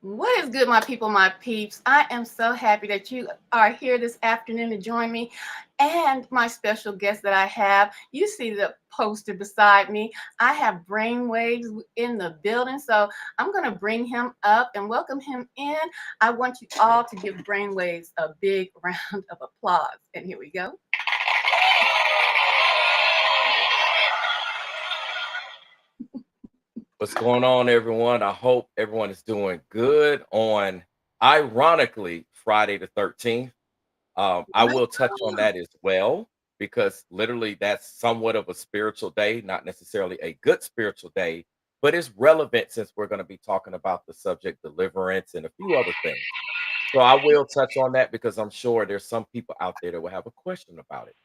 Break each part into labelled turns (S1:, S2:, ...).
S1: What is good, my people, my peeps? I am so happy that you are here this afternoon to join me and my special guest that I have. You see the poster beside me. I have Brainwavezz in the building, so I'm going to bring him up and welcome him in. I want you all to give Brainwavezz a big round of applause. And here we go.
S2: What's going on, everyone? I hope everyone is doing good on, ironically, Friday the 13th. I will touch on that as well because literally that's somewhat of a spiritual day, not necessarily a good spiritual day, but it's relevant since we're going to be talking about the subject deliverance and a few other things. So I will touch on that because I'm sure there's some people out there that will have a question about it.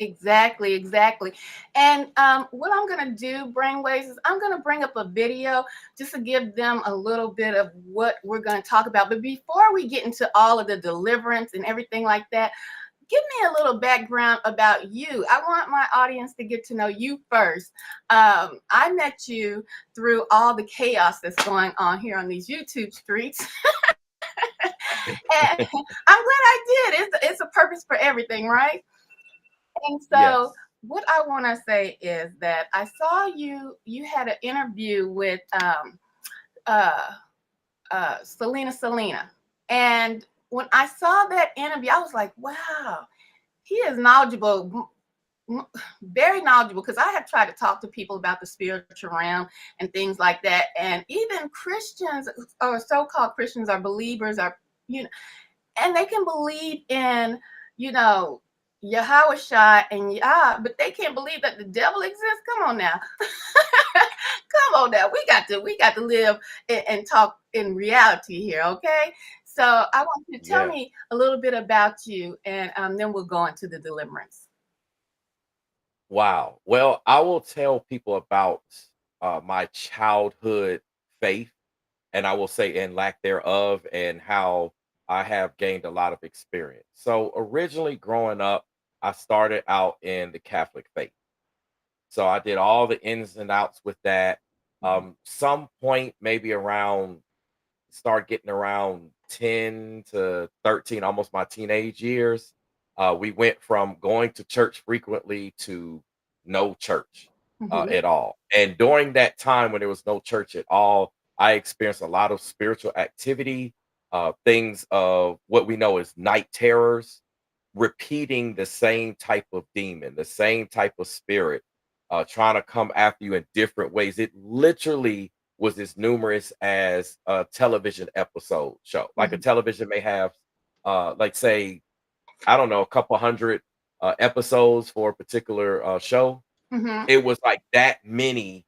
S1: Exactly, exactly. And what I'm going to do, Brainwaves, is I'm going to bring up a video just to give them a little bit of what we're going to talk about. But before we get into all of the deliverance and everything like that, give me a little background about you. I want my audience to get to know you first. I met you through all the chaos that's going on here on these YouTube streets. And I'm glad I did. It's a purpose for everything, right? And so
S2: Yes.
S1: what I want to say is that I saw you had an interview with uh Selena. And when I saw that interview, I was like, wow, he is knowledgeable, very knowledgeable, because I have tried to talk to people about the spiritual realm and things like that. And even Christians or so-called Christians or believers are, you know, and they can believe in, you know, Yahweh Shai and Yah, but they can't believe that the devil exists. Come on now. Come on now. We got to live and talk in reality here, okay? So I want you to tell
S2: Yeah.
S1: me a little bit about you, and then we'll go into the deliverance.
S2: Wow. Well, I will tell people about my childhood faith, and I will say, and lack thereof, and how I have gained a lot of experience. So, originally growing up, I started out in the Catholic faith. So, I did all the ins and outs with that. Some point, maybe around, start getting around 10 to 13, almost my teenage years. We went from going to church frequently to no church
S1: Mm-hmm.
S2: at all. And during that time when there was no church at all, I experienced a lot of spiritual activity, things of what we know as night terrors, repeating the same type of demon, the same type of spirit, trying to come after you in different ways. It literally was as numerous as a television episode show. Like a
S1: Mm-hmm.
S2: television may have, like say, I don't know, a couple hundred episodes for a particular show.
S1: Mm-hmm.
S2: It was like that many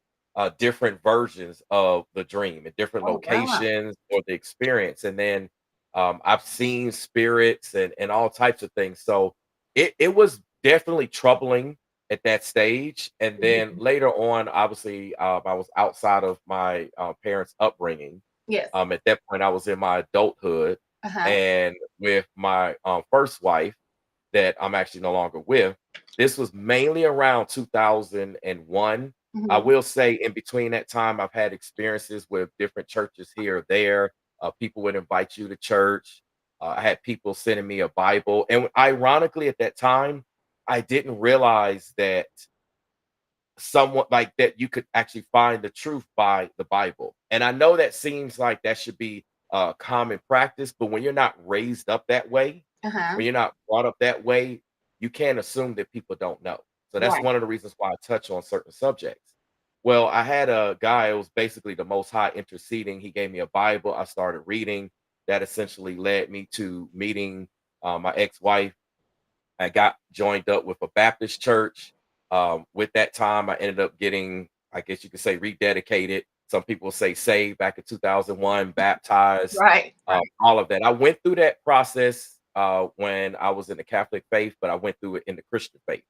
S2: different versions of the dream at different
S1: Oh wow.
S2: locations or the experience. And then I've seen spirits and all types of things. So it was definitely troubling at that stage. And then later on, obviously, I was outside of my parents' upbringing.
S1: Yes.
S2: At that point, I was in my adulthood
S1: Uh-huh.
S2: and with my first wife that I'm actually no longer with. This was mainly around 2001. I
S1: Mm-hmm.
S2: will say in between that time, I've had experiences with different churches here or there. People would invite you to church. I had people sending me a Bible. And ironically, at that time, I didn't realize that someone like that you could actually find the truth by the Bible. And I know that seems like that should be common practice, but when you're not raised up that way,
S1: Uh-huh.
S2: when you're not brought up that way, you can't assume that people don't know. So that's
S1: Right.
S2: one of the reasons why I touch on certain subjects. Well, I had a guy, it was basically the Most High interceding. He gave me a Bible. I started reading. That essentially led me to meeting my ex wife. I got joined up with a Baptist church. With that time, I ended up getting, I guess you could say, rededicated. Some people say saved back in 2001, baptized,
S1: Right. Right.
S2: all of that. I went through that process when I was in the Catholic faith, but I went through it in the Christian faith.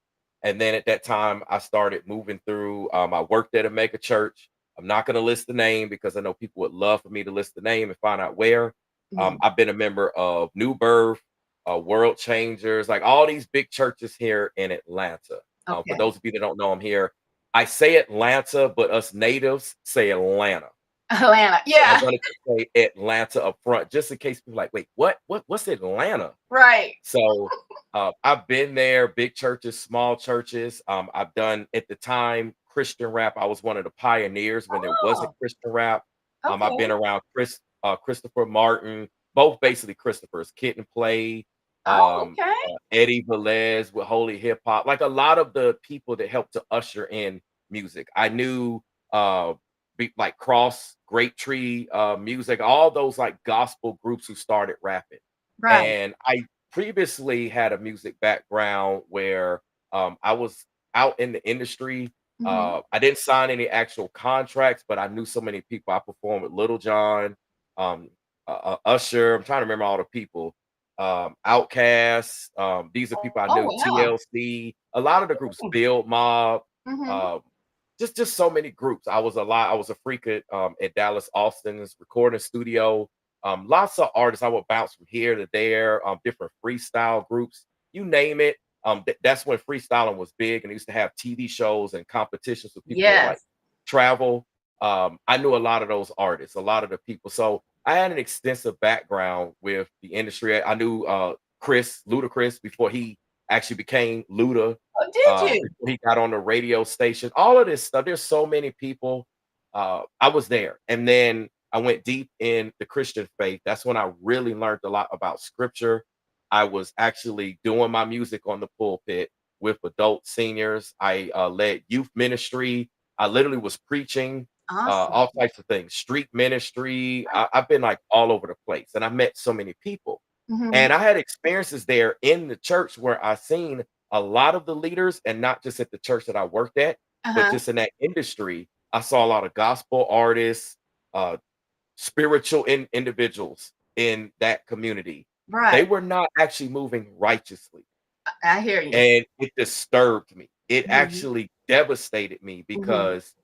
S2: And then at that time, I started moving through. I worked at a mega church. I'm not going to list the name because I know people would love for me to list the name and find out where.
S1: Mhm.
S2: I've been a member of New Birth, World Changers, like all these big churches here in Atlanta. For
S1: Okay.
S2: those of you that don't know, I'm here. I say Atlanta, but us natives say Atlanta.
S1: Atlanta.
S2: And I
S1: Yeah.
S2: wanted to say Atlanta up front, just in case people like, wait, what's Atlanta?
S1: Right.
S2: So I've been there, big churches, small churches. I've done at the time Christian rap. I was one of the pioneers when there wasn't
S1: Oh,
S2: Christian rap. I've been
S1: okay.
S2: around Christopher Martin, both basically Christopher's, Kid and Play,
S1: Oh, okay.
S2: Eddie Velez with Holy Hip Hop, like a lot of the people that helped to usher in music. I knew like Cross, Great Tree, Music, all those like gospel groups who started rapping.
S1: Right.
S2: And I previously had a music background where I was out in the industry.
S1: Hmm.
S2: I didn't sign any actual contracts, but I knew so many people. I performed with Little John, um, Usher. I'm trying to remember all the people. Outcast. These are people I
S1: Oh,
S2: knew.
S1: wow.
S2: TLC. A lot of the groups. Field Mob.
S1: Mm-hmm.
S2: Um, just so many groups. I was a lot. I was a freak at Dallas Austin's recording studio. Lots of artists. I would bounce from here to there. Different freestyle groups. You name it. That's when freestyling was big, and they used to have TV shows and competitions where people would like
S1: Yes.
S2: travel. I knew a lot of those artists, a lot of the people. So I had an extensive background with the industry. I knew Chris Ludacris before he actually became Luda.
S1: Oh, did you?
S2: Before he got on the radio station, all of this stuff. There's so many people. I was there, and then I went deep in the Christian faith. That's when I really learned a lot about scripture. I was actually doing my music on the pulpit with adult seniors. I led youth ministry. I literally was preaching
S1: Awesome.
S2: all types of things, street ministry. I've been like all over the place, and I met so many people.
S1: Mm-hmm.
S2: And I had experiences there in the church where I seen a lot of the leaders, and not just at the church that I worked at, but
S1: Uh-huh.
S2: just in that industry. I saw a lot of gospel artists, uh, spiritual individuals in that community. They
S1: Right.
S2: were not actually moving righteously,
S1: I hear you.
S2: and it disturbed me. It
S1: Mm-hmm.
S2: actually devastated me
S1: Mm-hmm.
S2: because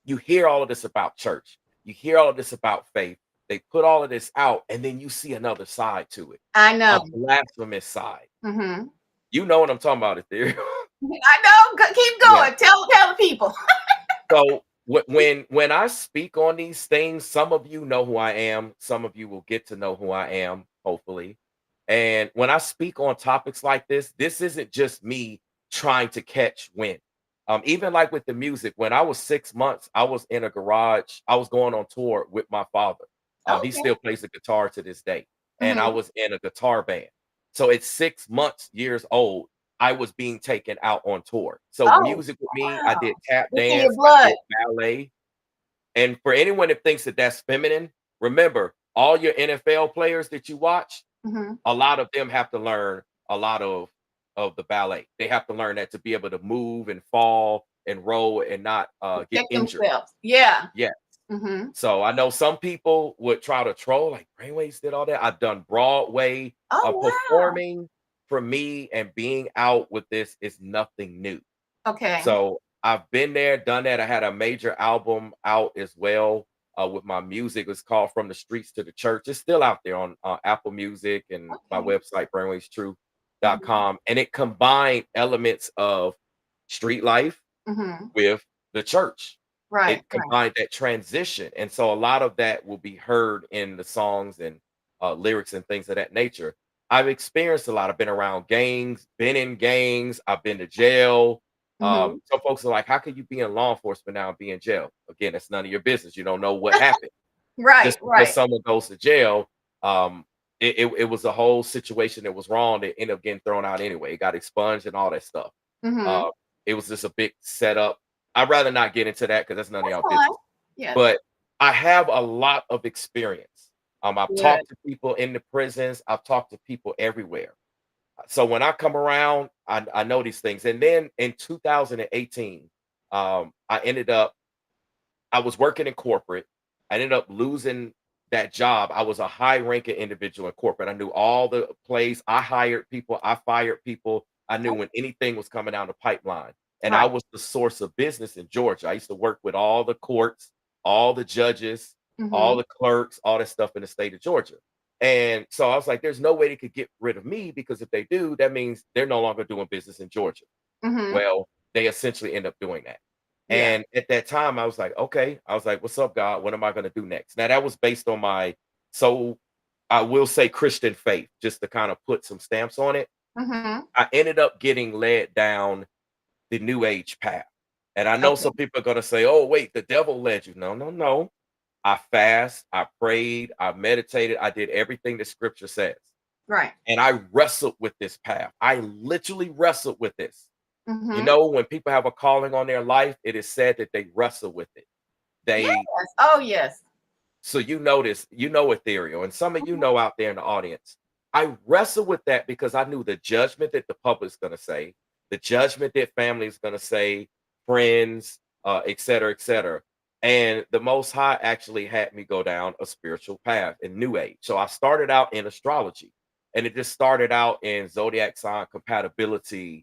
S2: you hear all of this about church, you hear all of this about faith. They put all of this out, and then you see another side to it,
S1: I
S2: a
S1: know.
S2: blasphemous side.
S1: Mm-hmm.
S2: You know what I'm talking about, Ethereal.
S1: I know. Keep
S2: Yeah.
S1: going. Tell the people.
S2: So when I speak on these things, some of you know who I am. Some of you will get to know who I am, hopefully. And when I speak on topics like this isn't just me trying to catch wind. Even like with the music, when I was 6 months, I was in a garage. I was going on tour with my father. He
S1: Okay.
S2: still plays the guitar to this day, and I
S1: Mm-hmm.
S2: was in a guitar band. So at 6 months, years old, I was being taken out on tour. So
S1: Oh,
S2: music with me, I did
S1: wow.
S2: tap
S1: It's in your
S2: dance, I
S1: blood.
S2: did ballet. And for anyone that thinks that that's feminine, remember all your NFL players that you watch,
S1: Mm-hmm.
S2: a lot of them have to learn a lot of the ballet. They have to learn that to be able to move and fall and roll and not get
S1: Protect
S2: injured.
S1: themselves. Yeah.
S2: Yeah.
S1: Mm-hmm.
S2: So I know some people would try to troll, like Brainwaves did all that. I've done Broadway.
S1: Oh, wow.
S2: Performing for me and being out with this is nothing new.
S1: Okay.
S2: So I've been there, done that. I had a major album out as well with my music. It's called From the Streets to the Church. It's still out there on Apple Music and my
S1: Okay.
S2: website,
S1: Mm-hmm.
S2: brainwavestruth.com. And it combined elements of street life
S1: Mm-hmm.
S2: with the church.
S1: Right.
S2: It
S1: Right.
S2: combined that transition. And so a lot of that will be heard in the songs and lyrics and things of that nature. I've experienced a lot. I've been around gangs, been in gangs, I've been to jail.
S1: Mm-hmm.
S2: Some folks are like, how could you be in law enforcement now and be in jail? Again, that's none of your business. You don't know what happened.
S1: Right.
S2: Just because
S1: Right.
S2: someone goes to jail, um, it was a whole situation that was wrong that ended up getting thrown out anyway. It got expunged and all that stuff.
S1: Mm-hmm.
S2: Uh, it was just a big setup. I'd rather not get into that because that's none of
S1: That's
S2: y'all
S1: fine.
S2: business.
S1: Yes.
S2: But I have a lot of experience. I've
S1: Good.
S2: talked to people in the prisons. I've talked to people everywhere. So when I come around, I know these things. And then in 2018, I ended up I was working in corporate. I ended up losing that job. I was a high ranking individual in corporate. I knew all the plays. I hired people. I fired people. I knew when anything was coming down the pipeline. And I
S1: Right.
S2: was the source of business in Georgia. I used to work with all the courts, all the judges, all
S1: Mm-hmm.
S2: the clerks, all that stuff in the state of Georgia. And so I was like, there's no way they could get rid of me because if they do, that means they're no longer doing business in Georgia.
S1: Mm-hmm.
S2: Well, they essentially end up doing that.
S1: Yeah.
S2: And at that time, I was like, okay. I was like, what's up, God? What am I going to do next? Now, that was based on my, so I will say Christian faith, just to kind of put some stamps on it.
S1: Mhm.
S2: I ended up getting led down the new age path. And I know
S1: Okay.
S2: some people are going to say, oh, wait, the devil led you. No, no, no. I fast, I prayed, I meditated, I did everything the scripture says.
S1: Right.
S2: And I wrestled with this path. I literally wrestled with this. You
S1: Mhm.
S2: know, when people have a calling on their life, it is said that they wrestle with it.
S1: Yes.
S2: They
S1: Oh, yes.
S2: so you notice, you know, ethereal, and some of you
S1: Mhm.
S2: know out there in the audience. I wrestle with that because I knew the judgment that the public's going to say, the judgment that family is going to say, friends, et cetera, et cetera. And the Most High actually had me go down a spiritual path in New Age. So I started out in astrology, and it just started out in zodiac sign compatibility.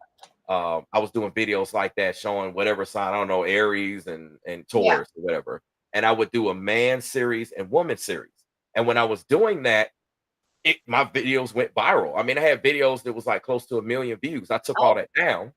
S2: I was doing videos like that showing whatever sign, I don't know, Aries and
S1: Yeah.
S2: Taurus or whatever, and I would do a man series and woman series. And when I was doing that, my videos went viral. I mean, I had videos that was like close to 1 million views. I took all
S1: Oh,
S2: that down,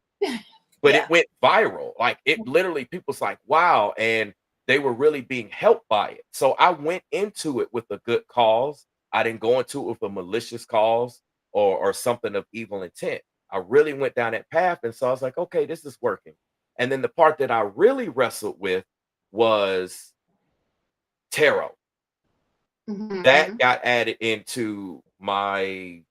S2: but
S1: yeah.
S2: it went viral. Like it literally, people's like, wow. And they were really being helped by it. So I went into it with a good cause. I didn't go into it with a malicious cause or something of evil intent. I really went down that path. And so I was like, okay, this is working. And then the part that I really wrestled with was tarot. That
S1: Mhm.
S2: got added into my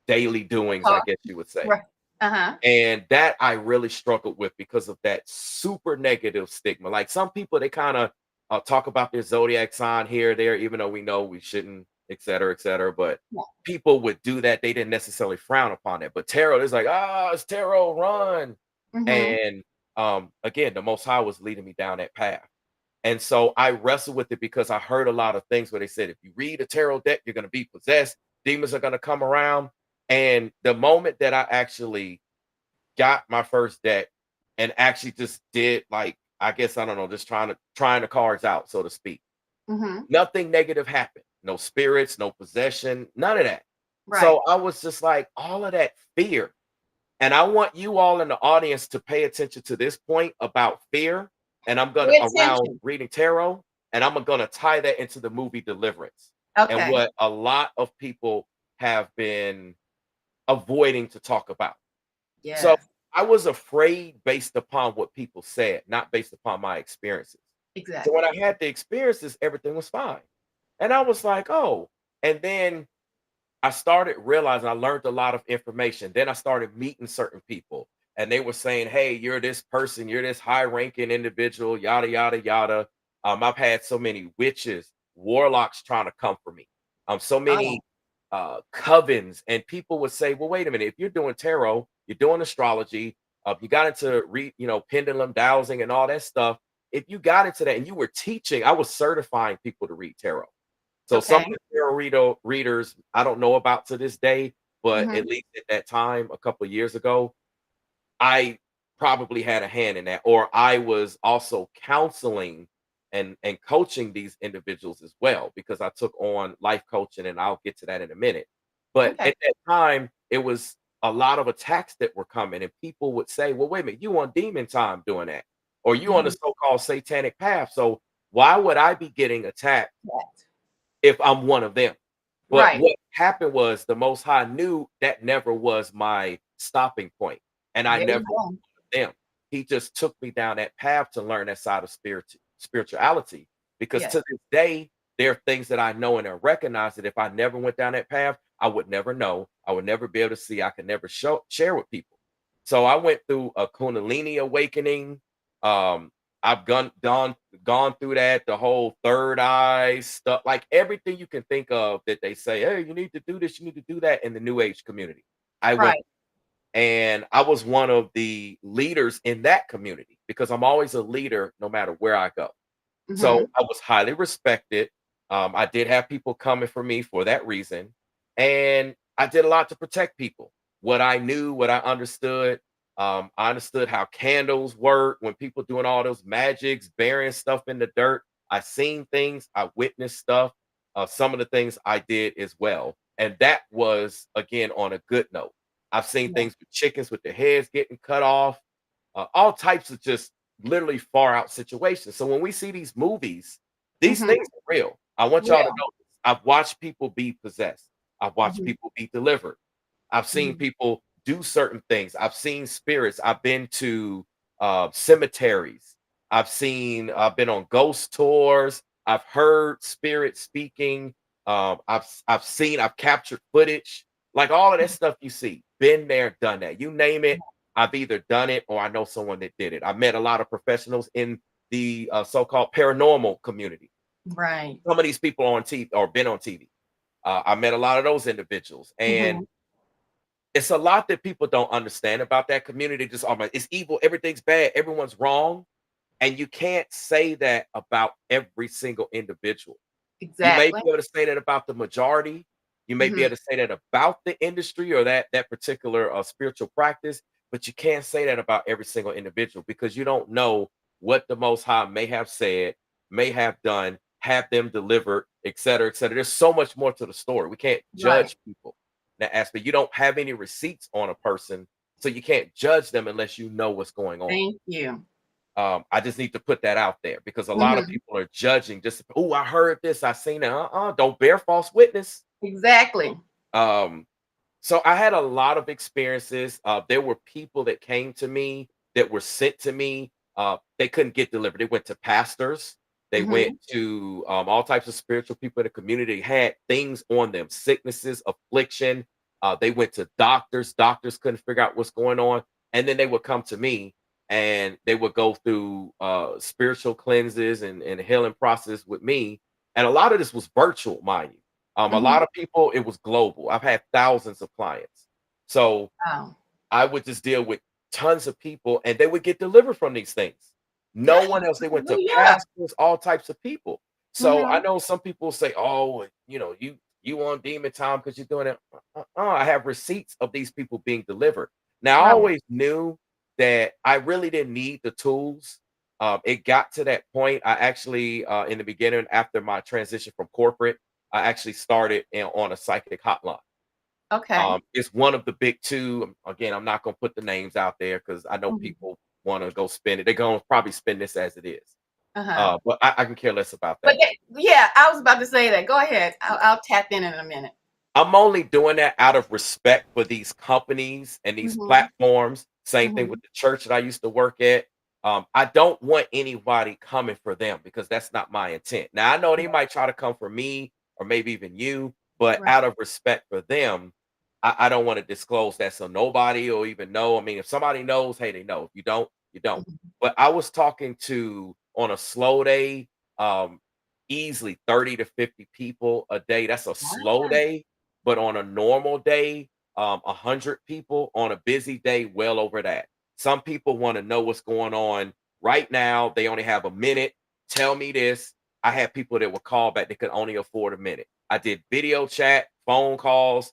S2: daily doings, I
S1: Talk.
S2: guess you would say.
S1: Right. Uh-huh.
S2: And that I really struggled with because of that super negative stigma. Like some people, they kind of talk about their zodiac sign here, there, even though we know we shouldn't, et cetera, et cetera. But
S1: Yeah.
S2: people would do that. They didn't necessarily frown upon it. But tarot is like, ah, it's tarot, run.
S1: Mhm.
S2: And again, the Most High was leading me down that path. And so I wrestled with it because I heard a lot of things where they said, if you read a tarot deck, you're going to be possessed. Demons are going to come around. And the moment that I actually got my first deck and actually just did like, I guess, I don't know, just trying the cards out, so to speak,
S1: Mhm.
S2: nothing negative happened. No spirits, no possession, none of that.
S1: Right.
S2: So I was just like, all of that fear. And I want you all in the audience to pay attention to this point about fear. And I'm gonna
S1: Pay
S2: around
S1: attention.
S2: reading tarot, and I'm gonna tie that into the movie Deliverance and
S1: Okay.
S2: what a lot of people have been avoiding to talk about. So
S1: Yes.
S2: I was afraid based upon what people said, not based upon my experiences. So when
S1: Exactly.
S2: I had the experiences, everything was fine. And I was like, oh, and then I started realizing I learned a lot of information. Then I started meeting certain people, and they were saying, "Hey, you're this person, you're this high-ranking individual, yada yada yada." I've had so many witches, warlocks trying to come for me. So
S1: Oh,
S2: many covens, and people would say, "Well, wait a minute. If you're doing tarot, you're doing astrology, you got into pendulum dowsing and all that stuff. If you got into that and you were teaching, I was certifying people to read tarot." So some of
S1: okay.
S2: the tarot readers I don't know about to this day, but at
S1: Mhm.
S2: least at that time, a couple of years ago, I probably had a hand in that, or I was also counseling and coaching these individuals as well because I took on life coaching, and I'll get to that in a minute. But
S1: Okay.
S2: at that time, it was a lot of attacks that were coming, and people would say, "Well, wait a minute, you on demon time doing that, or you on the
S1: Mhm.
S2: so-called satanic path. So why would I be getting attacked
S1: Yes.
S2: if I'm one of them?" But
S1: Right.
S2: what happened was the Most High knew that never was my stopping point, and I
S1: There
S2: never
S1: you go.
S2: them. He just took me down that path to learn that side of spirituality. Because
S1: Yes.
S2: to this day, there are things that I know and I recognize that if I never went down that path, I would never know. I would never be able to see. I could never share with people. So I went through a Kundalini awakening. Um, I've gone through that, the whole third eye stuff, like everything you can think of that they say, hey, you need to do this, you need to do that in the new age community. I went
S1: Right.
S2: and I was one of the leaders in that community because I'm always a leader no matter where I go. So
S1: Mhm.
S2: I was highly respected. I did have people coming for me for that reason. And I did a lot to protect people. What I knew, what I understood. I understood how candles work when people doing all those magics, burying stuff in the dirt. I seen things, I witnessed stuff. Some of the things I did as well. And that was, again, on a good note. I've seen
S1: Yeah.
S2: things with chickens with their heads getting cut off, all types of just literally far out situations. So when we see these movies, these
S1: Mhm.
S2: things are real. I want y'all to
S1: Yeah.
S2: know this. I've watched people be possessed. I've watched
S1: Mhm.
S2: people be delivered. I've seen
S1: Mhm.
S2: people do certain things. I've seen spirits. I've been to cemeteries. I've been on ghost tours. I've heard spirits speaking. I've captured footage. Like all of that stuff you see. Been there, done that. You name it, I've either done it or I know someone that did it. I met a lot of professionals in the so-called paranormal community.
S1: Right.
S2: Some of these people on TV or been on TV. I met a lot of those individuals, and
S1: Mhm.
S2: it's a lot that people don't understand about that community. Just, oh my, it's evil, everything's bad, everyone's wrong. And you can't say that about every single individual. You may be
S1: Exactly.
S2: able to say that about the majority. You may be
S1: Mhm.
S2: able to say that about the industry or that particular spiritual practice, but you can't say that about every single individual because you don't know what the Most High may have said, may have done, have them delivered, et cetera, et cetera. There's so much more to the story. We can't
S1: Right.
S2: judge people in that aspect. You don't have any receipts on a person, so you can't judge them unless you know what's going on.
S1: Thank you.
S2: I just need to put that out there because a lot of
S1: Mhm.
S2: people are judging just, oh, I heard this, I seen it. Don't bear false witness.
S1: Exactly.
S2: Um, so I had a lot of experiences. There were people that came to me that were sent to me. They couldn't get delivered. They went to pastors. They went
S1: Mhm.
S2: to all types of spiritual people in the community. Had things on them, sicknesses, affliction. They went to doctors. Doctors couldn't figure out what's going on, and then they would come to me, and they would go through spiritual cleanses and healing process with me. And a lot of this was virtual, mind you. A
S1: Mhm.
S2: lot of people, it was global. I've had thousands of clients. So
S1: Wow.
S2: I would just deal with tons of people and they would get delivered from these things. No
S1: Dang.
S2: one else. They went to
S1: Hallelujah.
S2: pastors, all types of people. So I
S1: Mhm.
S2: know some people say, "Oh, you on demon time because you're doing it." I have receipts of these people being delivered. Now I
S1: Right.
S2: always knew that I really didn't need the tools. It got to that point. I actually, in the beginning, after my transition from corporate, I actually started on a psychic hotline.
S1: Okay.
S2: It's one of the big 2. Again, I'm not gonna put the names out there because I know
S1: Mhm.
S2: people wanna go spend it. They're gonna probably spend this as it is.
S1: Uh-huh.
S2: But I can care less about
S1: But
S2: that.
S1: yeah, I was about to say that. Go ahead. I'll tap in a minute.
S2: I'm only doing that out of respect for these companies and these
S1: Mhm.
S2: platforms. Same thing with
S1: Mhm.
S2: the church that I used to work at. I don't want anybody coming for them because that's not my intent. Now I know they might try to come for me or maybe even you, but
S1: Right.
S2: out of respect for them, I don't want to disclose that so nobody will even know. I mean, if somebody knows, hey, they know. If you don't, you don't.
S1: Mhm.
S2: But I was talking to on a slow day, um, easily 30 to 50 people a day. That's a slow
S1: Wow.
S2: day, but on a normal day, 100 people on a busy day, well over that. Some people want to know what's going on right now. They only have a minute. Tell me this. I had people that would call back. They could only afford a minute. I did video chat, phone calls,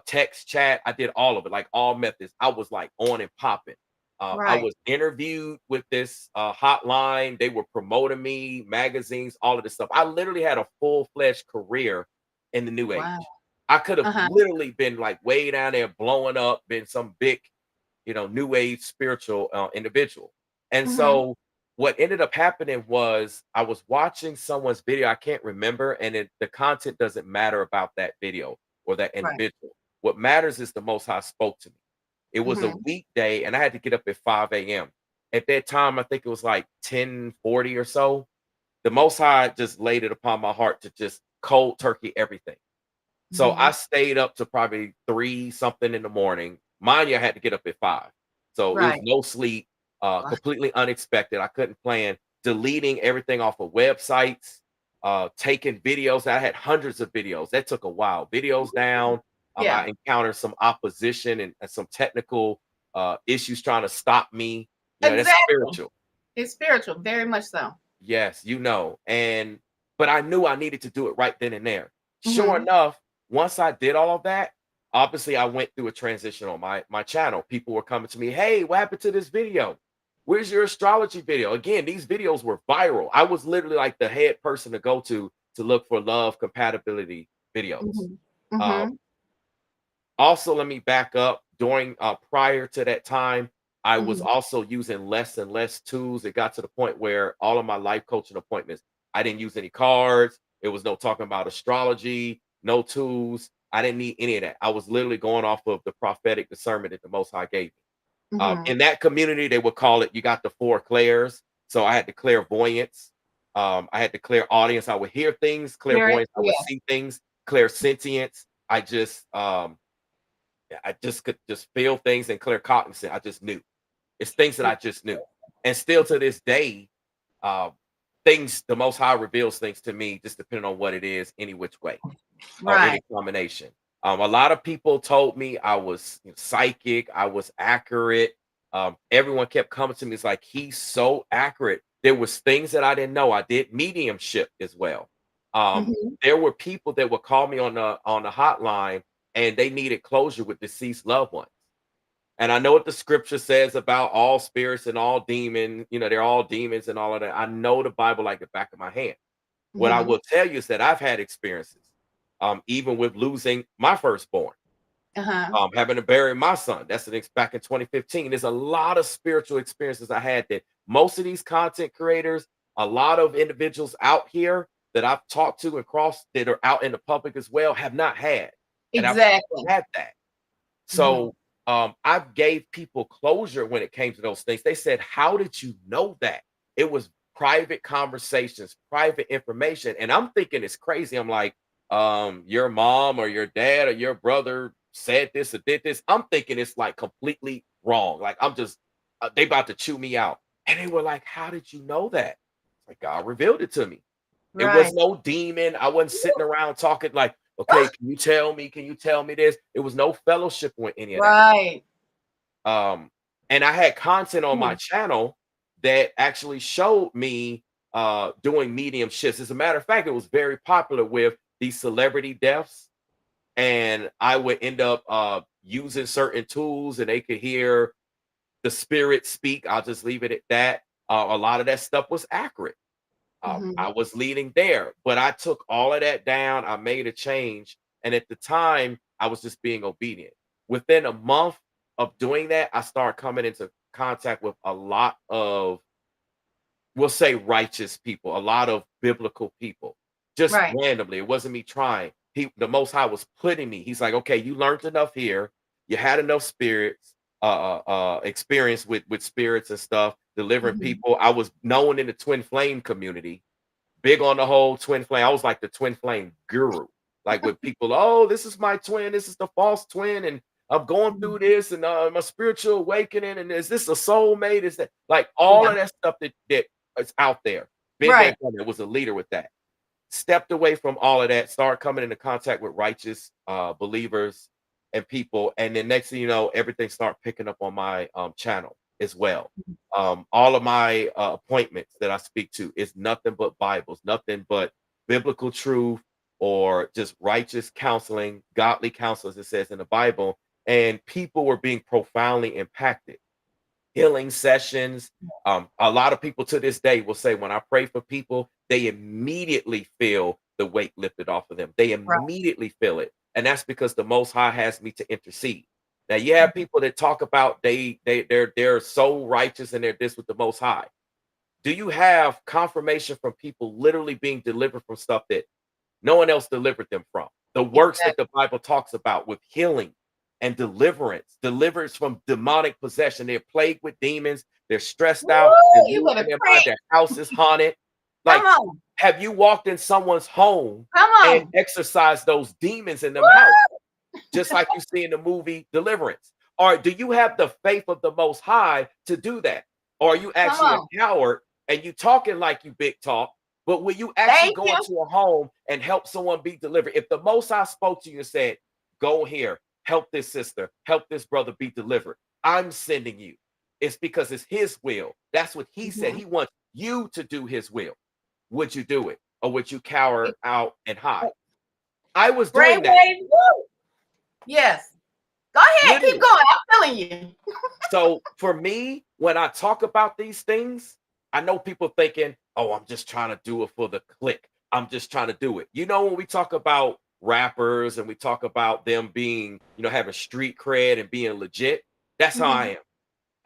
S2: text chat. I did all of it, like all methods. I was like on and popping. I
S1: Right.
S2: was interviewed with this hotline. They were promoting me, magazines, all of this stuff. I literally had a full-fledged career in the new
S1: Wow.
S2: age. I could have
S1: Uh-huh.
S2: literally been like way down there blowing up, been some big, new age spiritual individual. And
S1: Mhm.
S2: so what ended up happening was I was watching someone's video. I can't remember, and the content doesn't matter about that video or that
S1: Right.
S2: individual. What matters is the Most High spoke to me. It was a
S1: Mhm.
S2: weekday, and I had to get up at 5 a.m. At that time, I think it was like 10:40 or so. The Most High just laid it upon my heart to just cold turkey everything. So I
S1: Mhm.
S2: stayed up to probably 3 something in the morning. Mind you, I had to get up at 5. So it was
S1: Right.
S2: no sleep,
S1: Wow.
S2: completely unexpected. I couldn't plan, deleting everything off of websites, taking videos. I had hundreds of videos. That took a while. Videos down.
S1: Yeah.
S2: I encountered some opposition and some technical issues trying to stop me. That's
S1: Exactly.
S2: spiritual.
S1: It's spiritual, very much so.
S2: Yes, and but I knew I needed to do it right then and there. Sure
S1: Mhm.
S2: enough, once I did all of that, obviously I went through a transition on my channel. People were coming to me, "Hey, what happened to this video? Where's your astrology video?" Again, these videos were viral. I was literally like the head person to go to look for love compatibility videos.
S1: Mhm.
S2: Um,
S1: Mhm.
S2: Also, let me back up. During prior to that time, I was
S1: Mhm.
S2: also using less and less tools. It got to the point where all of my life coaching appointments, I didn't use any cards. It was no talking about astrology, no tools. I didn't need any of that. I was literally going off of the prophetic discernment that the Most High gave me.
S1: Mhm.
S2: In that community, they would call it, you got the four clairs. So I had the clairvoyance. I had the clairaudience. I would hear things,
S1: Spirit.
S2: clairvoyance. I would
S1: Yeah.
S2: see things, clairsentience. I just could just feel things and claircognizant. I just knew. It's things that I just knew. And still to this day, uh, things, the Most High reveals things to me, just depending on what it is, any which way or
S1: Right.
S2: any combination. A lot of people told me I was psychic, I was accurate. Everyone kept coming to me. It's like he's so accurate. There was things that I didn't know. I did mediumship as well.
S1: Mhm.
S2: There were people that would call me on the hotline and they needed closure with deceased loved ones. And I know what the scripture says about all spirits and all demons. They're all demons and all of that. I know the Bible like the back of my hand. What I
S1: Mhm.
S2: will tell you is that I've had experiences, even with losing my firstborn,
S1: Uh-huh.
S2: having to bury my son. That's back in 2015. There's a lot of spiritual experiences I had that most of these content creators, a lot of individuals out here that I've talked to and crossed that are out in the public as well have not had. And I've
S1: Exactly.
S2: had that.
S1: Mhm.
S2: So I gave people closure when it came to those things. They said, "How did you know that?" It was private conversations, private information. And I'm thinking it's crazy. I'm like, your mom or your dad or your brother said this or did this. I'm thinking it's like completely wrong. Like I'm just they about to chew me out. And they were like, "How did you know that?" Like God revealed it to me. It was
S1: Right.
S2: no demon. I wasn't sitting around talking like, okay, can you tell me? Can you tell me this? It was no fellowship with any of that.
S1: Right.
S2: Um, and I had content on my
S1: Mhm.
S2: channel that actually showed me doing medium shifts. As a matter of fact, it was very popular with these celebrity deaths, and I would end up using certain tools, and they could hear the spirit speak. I'll just leave it at that. A lot of that stuff was accurate. I
S1: Mhm.
S2: was leading there, but I took all of that down. I made a change. And at the time, I was just being obedient. Within a month of doing that, I started coming into contact with a lot of, we'll say, righteous people, a lot of biblical people, just
S1: Right.
S2: randomly. It wasn't me trying. The Most High was putting me. He's like, okay, you learned enough here. You had enough experience with spirits and stuff, delivering
S1: Mhm.
S2: people. I was known in the twin flame community, big on the whole twin flame. I was like the twin flame guru. Like with people, oh, this is my twin, this is the false twin, and I'm going
S1: Mhm.
S2: through this, and my spiritual awakening, and is this a soulmate? Is that like all
S1: Yeah.
S2: of that stuff that is out there? Been there,
S1: Right.
S2: done it. Was a leader with that. Stepped away from all of that, started coming into contact with righteous believers and people, and then next thing you know, everything started picking up on my channel as well. All of my appointments that I speak to is nothing but Bibles, nothing but biblical truth, or just righteous counseling, godly counsel, as it says in the Bible. And people were being profoundly impacted. Healing sessions. A lot of people to this day will say, when I pray for people, they immediately feel the weight lifted off of them. They
S1: Right.
S2: immediately feel it. And that's because the Most High has me to intercede. Now you have
S1: Mhm.
S2: people that talk about they're so righteous and they're this with the Most High. Do you have confirmation from people literally being delivered from stuff that no one else delivered them from? The works that
S1: Exactly.
S2: the Bible talks about with healing and deliverance from demonic possession. They're plagued with demons, they're stressed out, they're
S1: Woo! You
S2: losing
S1: better
S2: their mind,
S1: preach.
S2: their house is haunted.
S1: Come
S2: Like,
S1: on.
S2: have you walked in someone's home
S1: Come
S2: and
S1: on.
S2: exorcised those demons in them house?
S1: Woo!
S2: Just like you see in the movie Deliverance? Or do you have the faith of the Most High to do that? Or are you
S1: Come
S2: actually a
S1: on.
S2: coward and you talking like you big talk, but will you actually
S1: Thank
S2: go
S1: you.
S2: into a home and help someone be delivered? If the Most High spoke to you and said, "Go here, help this sister, help this brother be delivered," I'm sending you. It's because it's His will. That's what He said.
S1: Mhm.
S2: He wants you to do His will. Would you do it, or would you cower out and hide? I was doing that,
S1: Brainwave. Woo! Yes. Go ahead. Keep
S2: literally.
S1: going. I'm feeling you.
S2: So for me, when I talk about these things, I know people thinking, "Oh, I'm just trying to do it for the click. I'm just trying to do it." When we talk about rappers and we talk about them being, having street cred and being legit, that's how I
S1: Mhm.
S2: am.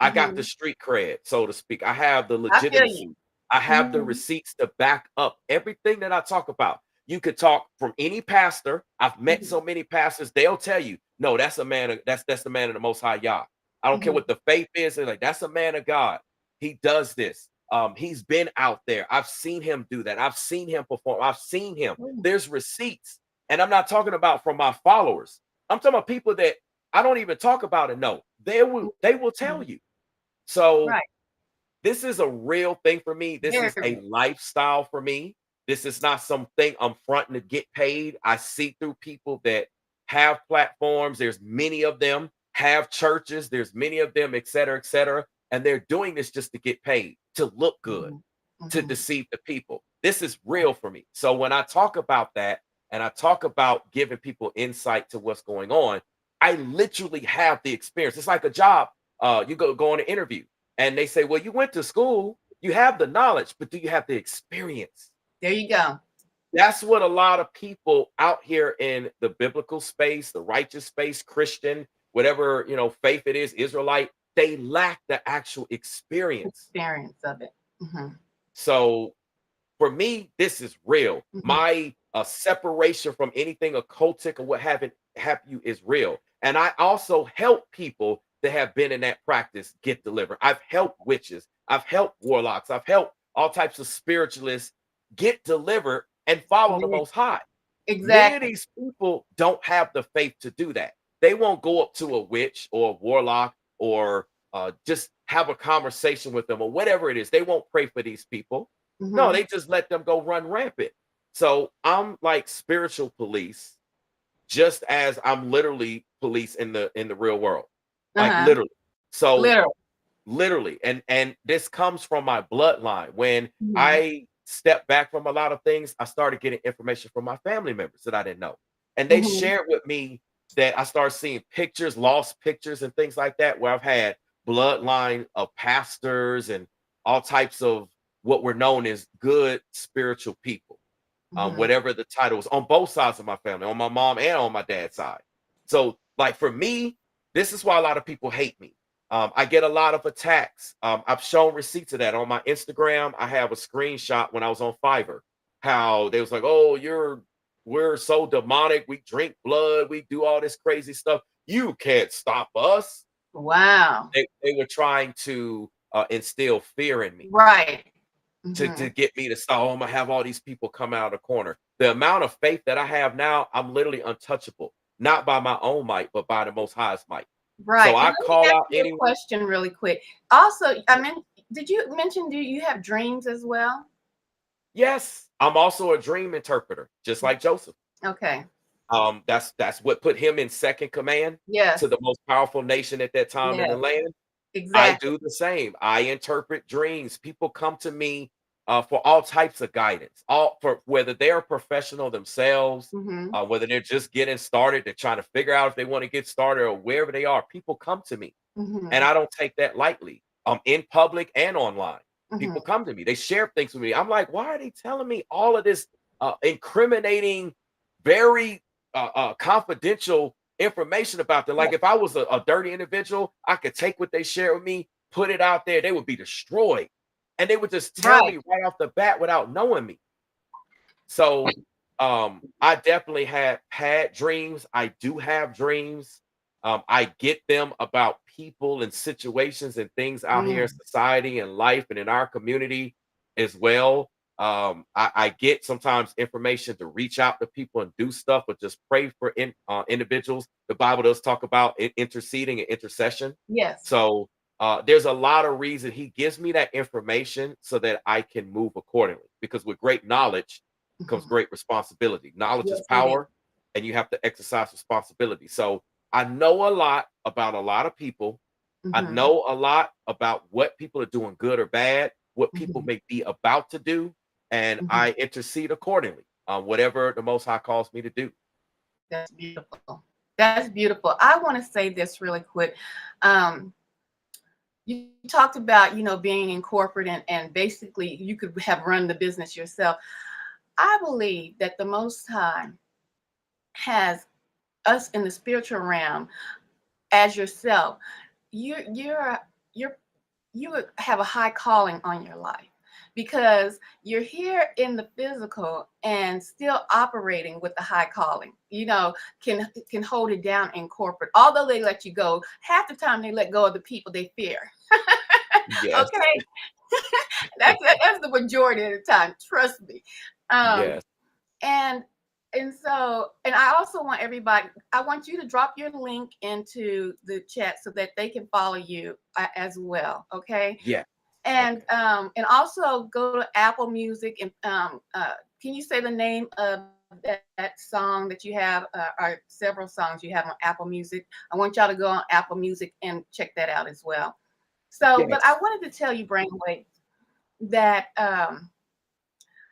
S2: I got the
S1: Mhm.
S2: street cred, so to speak. I have the
S1: I feel you.
S2: legitimacy. I have the
S1: Mhm.
S2: receipts to back up everything that I talk about. You could talk from any pastor. I've met
S1: Mhm.
S2: so many pastors, they'll tell you, no, that's a man of that's the man of the most high Yah. I don't care
S1: Mhm.
S2: what the faith is, they're like, that's a man of God. He does this. He's been out there. I've seen him do that. I've seen him perform. I've seen him.
S1: Ooh.
S2: There's receipts. And I'm not talking about from my followers. I'm talking about people that I don't even talk about and know. They will tell
S1: Mhm.
S2: you. So
S1: Right.
S2: this is a real thing for me. This
S1: Very
S2: is a
S1: real.
S2: lifestyle for me. This is not something I'm fronting to get paid. I see through people that have platforms. There's many of them, have churches. There's many of them, et cetera, et cetera. And they're doing this just to get paid, to look good,
S1: Mhm.
S2: to
S1: Mhm.
S2: deceive the people. This is real for me. So when I talk about that and I talk about giving people insight to what's going on, I literally have the experience. It's like a job. You go on an interview and they say, well, you went to school, you have the knowledge, but do you have the experience?
S1: There you go.
S2: That's what a lot of people out here in the biblical space, the righteous space, Christian, whatever, faith it is, Israelite, they lack the actual experience.
S1: Experience of it. Mhm.
S2: So for me, this is real.
S1: Mhm.
S2: My separation from anything occultic or what have you is real. And I also help people that have been in that practice get delivered. I've helped witches, I've helped warlocks, I've helped all types of spiritualists get delivered and follow the
S1: Yeah,
S2: most high. Many of
S1: exactly.
S2: these people don't have the faith to do that. They won't go up to a witch or a warlock or just have a conversation with them or whatever it is. They won't pray for these people. No,
S1: Mhm.
S2: they just let them go run rampant. So I'm like spiritual police, just as I'm literally police in the real world, like
S1: Uh-huh.
S2: literally. So
S1: Literal.
S2: literally, and this comes from my bloodline. When
S1: Mhm.
S2: I stepped back from a lot of things, I started getting information from my family members that I didn't know, and they
S1: Mhm.
S2: shared with me that I started seeing pictures, lost pictures, and things like that, where I've had bloodline of pastors and all types of what were known as good spiritual people,
S1: Mhm.
S2: whatever the title was, on both sides of my family, on my mom and on my dad's side. So, like for me, this is why a lot of people hate me. I get a lot of attacks. I've shown receipts of that on my Instagram. I have a screenshot when I was on Fiverr, how they was like, "Oh, we're so demonic. We drink blood. We do all this crazy stuff. You can't stop us."
S1: Wow.
S2: They were trying to instill fear in me
S1: Right.
S2: to
S1: Mhm.
S2: get me to stop. Oh, I'm gonna have all these people come out of the corner. The amount of faith that I have now, I'm literally untouchable, not by my own might, but by the Most High's might. So
S1: Right. And
S2: I
S1: let me
S2: call
S1: ask
S2: out
S1: you a
S2: anyone.
S1: question really quick. Also, I mean, did you mention do you have dreams as well?
S2: Yes, I'm also a dream interpreter, just like Joseph.
S1: Okay.
S2: That's what put him in second command to
S1: Yes.
S2: the most powerful nation at that time in the
S1: Yes.
S2: land. I
S1: Exactly.
S2: do the same. I interpret dreams. People come to me for all types of guidance, all for whether they're a professional themselves,
S1: Mhm.
S2: whether they're just getting started, they're trying to figure out if they want to get started or wherever they are. People come to me, and
S1: Mhm.
S2: I don't take that lightly. In public and online, people
S1: Mhm.
S2: come to me. They share things with me. I'm like, why are they telling me all of this incriminating, very confidential information about them?
S1: Yeah.
S2: Like if I was a dirty individual, I could take what they share with me, put it out there, they would be destroyed. And they would just tell
S1: Right.
S2: me right off the bat without knowing me. So I definitely have had dreams. I do have dreams. I get them about people and situations and things out here in
S1: Mm.
S2: society and life and in our community as well. I get sometimes information to reach out to people and do stuff, but just pray for individuals. The Bible does talk about interceding and intercession.
S1: Yes.
S2: So there's a lot of reason he gives me that information so that I can move accordingly. Because with great knowledge comes
S1: Mhm.
S2: great responsibility. Knowledge is
S1: Yes, it is.
S2: power, and you have to exercise responsibility. So I know a lot about a lot of people. I
S1: Mhm.
S2: know a lot about what people are doing good or bad, what people
S1: Mhm.
S2: may be about to do, and
S1: Mhm.
S2: I intercede accordingly on whatever the Most High calls me to do.
S1: That's beautiful. That's beautiful. I want to say this really quick. Um, you talked about, being in corporate and basically you could have run the business yourself. I believe that the Most High has us in the spiritual realm as yourself. You're you would have a high calling on your life, because you're here in the physical and still operating with the high calling. Can hold it down in corporate. Although they let you go, half the time they let go of the people they fear.
S2: Yes.
S1: Okay, that's the majority of the time. Trust me. Um,
S2: Yes.
S1: and and I also want everybody. I want you to drop your link into the chat so that they can follow you as well. Okay.
S2: Yeah. Okay.
S1: And also go to Apple Music and can you say the name of that song that you have, or several songs you have on Apple Music? I want y'all to go on Apple Music and check that out as well. So, but I
S2: Yes.
S1: wanted to tell you, Brainwave, that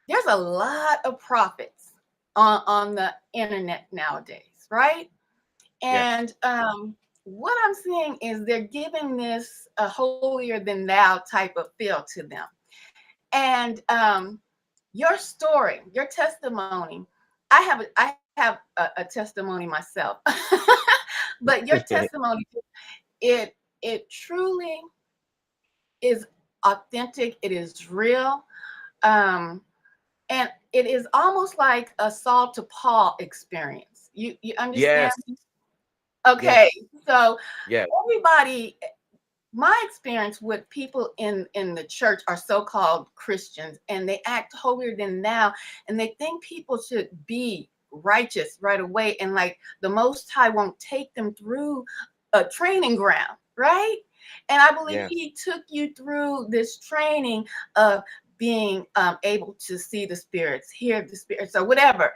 S1: there's a lot of prophets on the internet nowadays, right?
S2: Yes.
S1: And what I'm seeing is they're giving this a holier than thou type of feel to them. And your story, your testimony, I have a testimony myself, but your testimony, it truly is authentic. It is real. Um, and it is almost like a Saul to Paul experience. You understand?
S2: Yes.
S1: Okay,
S2: Yes.
S1: so
S2: Yes.
S1: everybody, my experience with people in the church are so-called Christians, and they act holier than thou, and they think people should be righteous right away, and like the Most High won't take them through a training ground, right? And I believe
S2: Yes.
S1: He took you through this training of being able to see the spirits, hear the spirits, or whatever.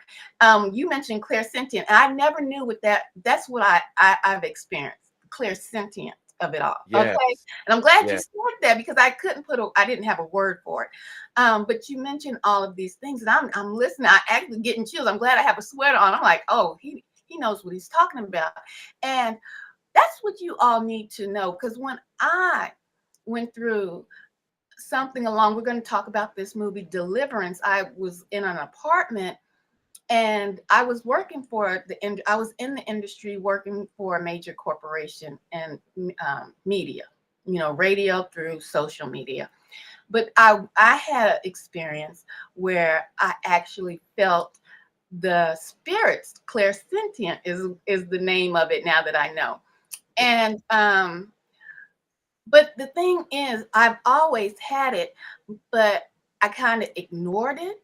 S1: You mentioned clairsentient, and I never knew what that's what I've experienced, clairsentient of it all. Okay.
S2: Yes.
S1: And I'm glad you
S2: Yes.
S1: said that, because I didn't have a word for it. But you mentioned all of these things, and I'm listening. I actually getting chills. I'm glad I have a sweater on. I'm like, oh, he knows what he's talking about. And that's what you all need to know. Because when I went through something along, we're going to talk about this movie Deliverance. I was in an apartment, and I was working for I was in the industry working for a major corporation and media, radio through social media. But I had an experience where I actually felt the spirits. Clairsentient is the name of it now that I know. And but the thing is, I've always had it, but I kind of ignored it,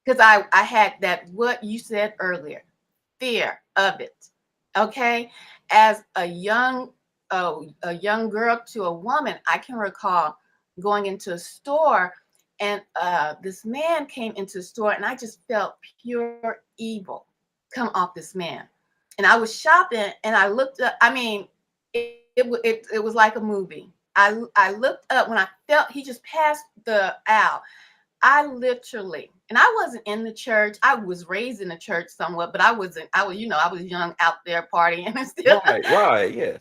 S1: because I had that, what you said earlier, fear of it. Okay, as a young girl to a woman, I can recall going into a store, and this man came into the store, and I just felt pure evil come off this man. And I was shopping, and I looked up. I mean, it was like a movie. I looked up when I felt he just passed the aisle. I literally, and I wasn't in the church. I was raised in the church somewhat, but I wasn't. I was young out there partying and stuff.
S2: Right. Right. Yes.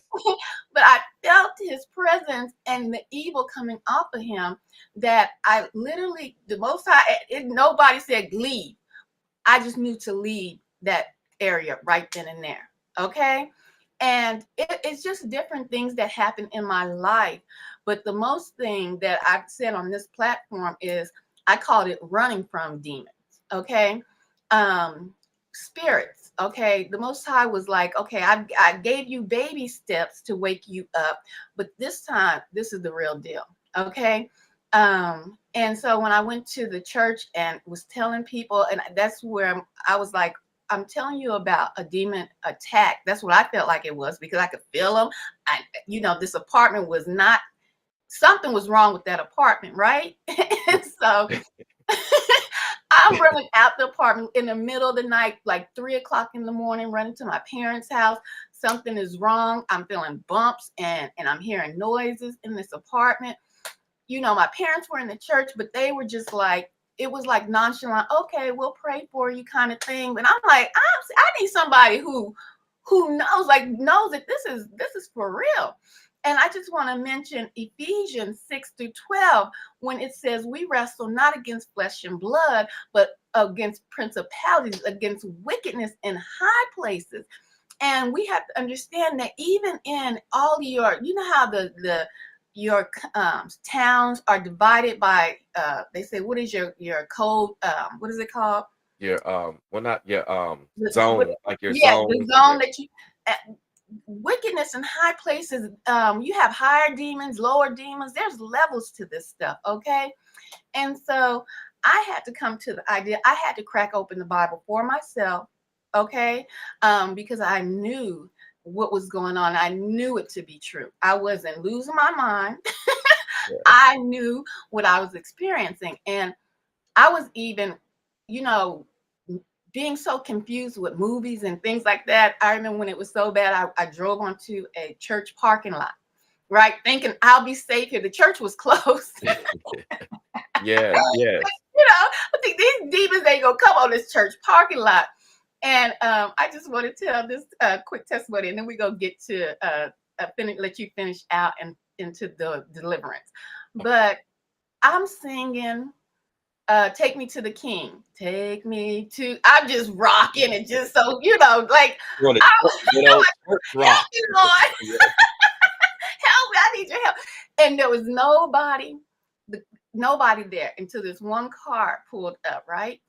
S1: But I felt his presence and the evil coming off of him. That I literally, the Most High, nobody said leave. I just knew to leave that area right then and there. Okay. And it's just different things that happen in my life. But the most thing that I've said on this platform is I called it running from demons. Okay. Spirits. Okay. The Most High was like, okay, I gave you baby steps to wake you up, but this time, this is the real deal. Okay. And so when I went to the church and was telling people, and that's where I was like, I'm telling you about a demon attack. That's what I felt like it was, because I could feel them. This apartment was not, something was wrong with that apartment, right? And so I'm running out the apartment in the middle of the night, like 3 o'clock in the morning, running to my parents' house. Something is wrong. I'm feeling bumps, and I'm hearing noises in this apartment. My parents were in the church, but they were just like, it was like nonchalant. Okay, we'll pray for you, kind of thing. And I'm like, I need somebody who knows that this is for real. And I just want to mention Ephesians 6-12, when it says we wrestle not against flesh and blood, but against principalities, against wickedness in high places. And we have to understand that even in all your, how the towns are divided by they say, what is your code, what is it called,
S2: Your well, not your
S1: what,
S2: zone, like your
S1: yeah, the
S2: zones. Yeah,
S1: zone that you uh, wickedness in high places. You have higher demons, lower demons. There's levels to this stuff, okay? And so I had to come to the idea. I had to crack open the Bible for myself, okay? Because I knew what was going on. I knew it to be true. I wasn't losing my mind.
S2: yeah.
S1: I knew what I was experiencing. And I was even, you know, being so confused with movies and things like that. I remember when it was so bad, I drove onto a church parking lot, right? Thinking I'll be safe here. The church was closed.
S2: Yes, yes.
S1: I think these demons ain't gonna come on this church parking lot. And I just want to tell this quick testimony, and then we go get to let you finish out and into the deliverance. But I'm singing take me to the king, take me to, I'm just rocking and just so like
S2: You want
S1: I
S2: to good
S1: I'm
S2: old
S1: like,
S2: church
S1: help
S2: rock.
S1: me, Lord,
S2: Yeah.
S1: help me, I need your help. And there was nobody there until this one car pulled up, right?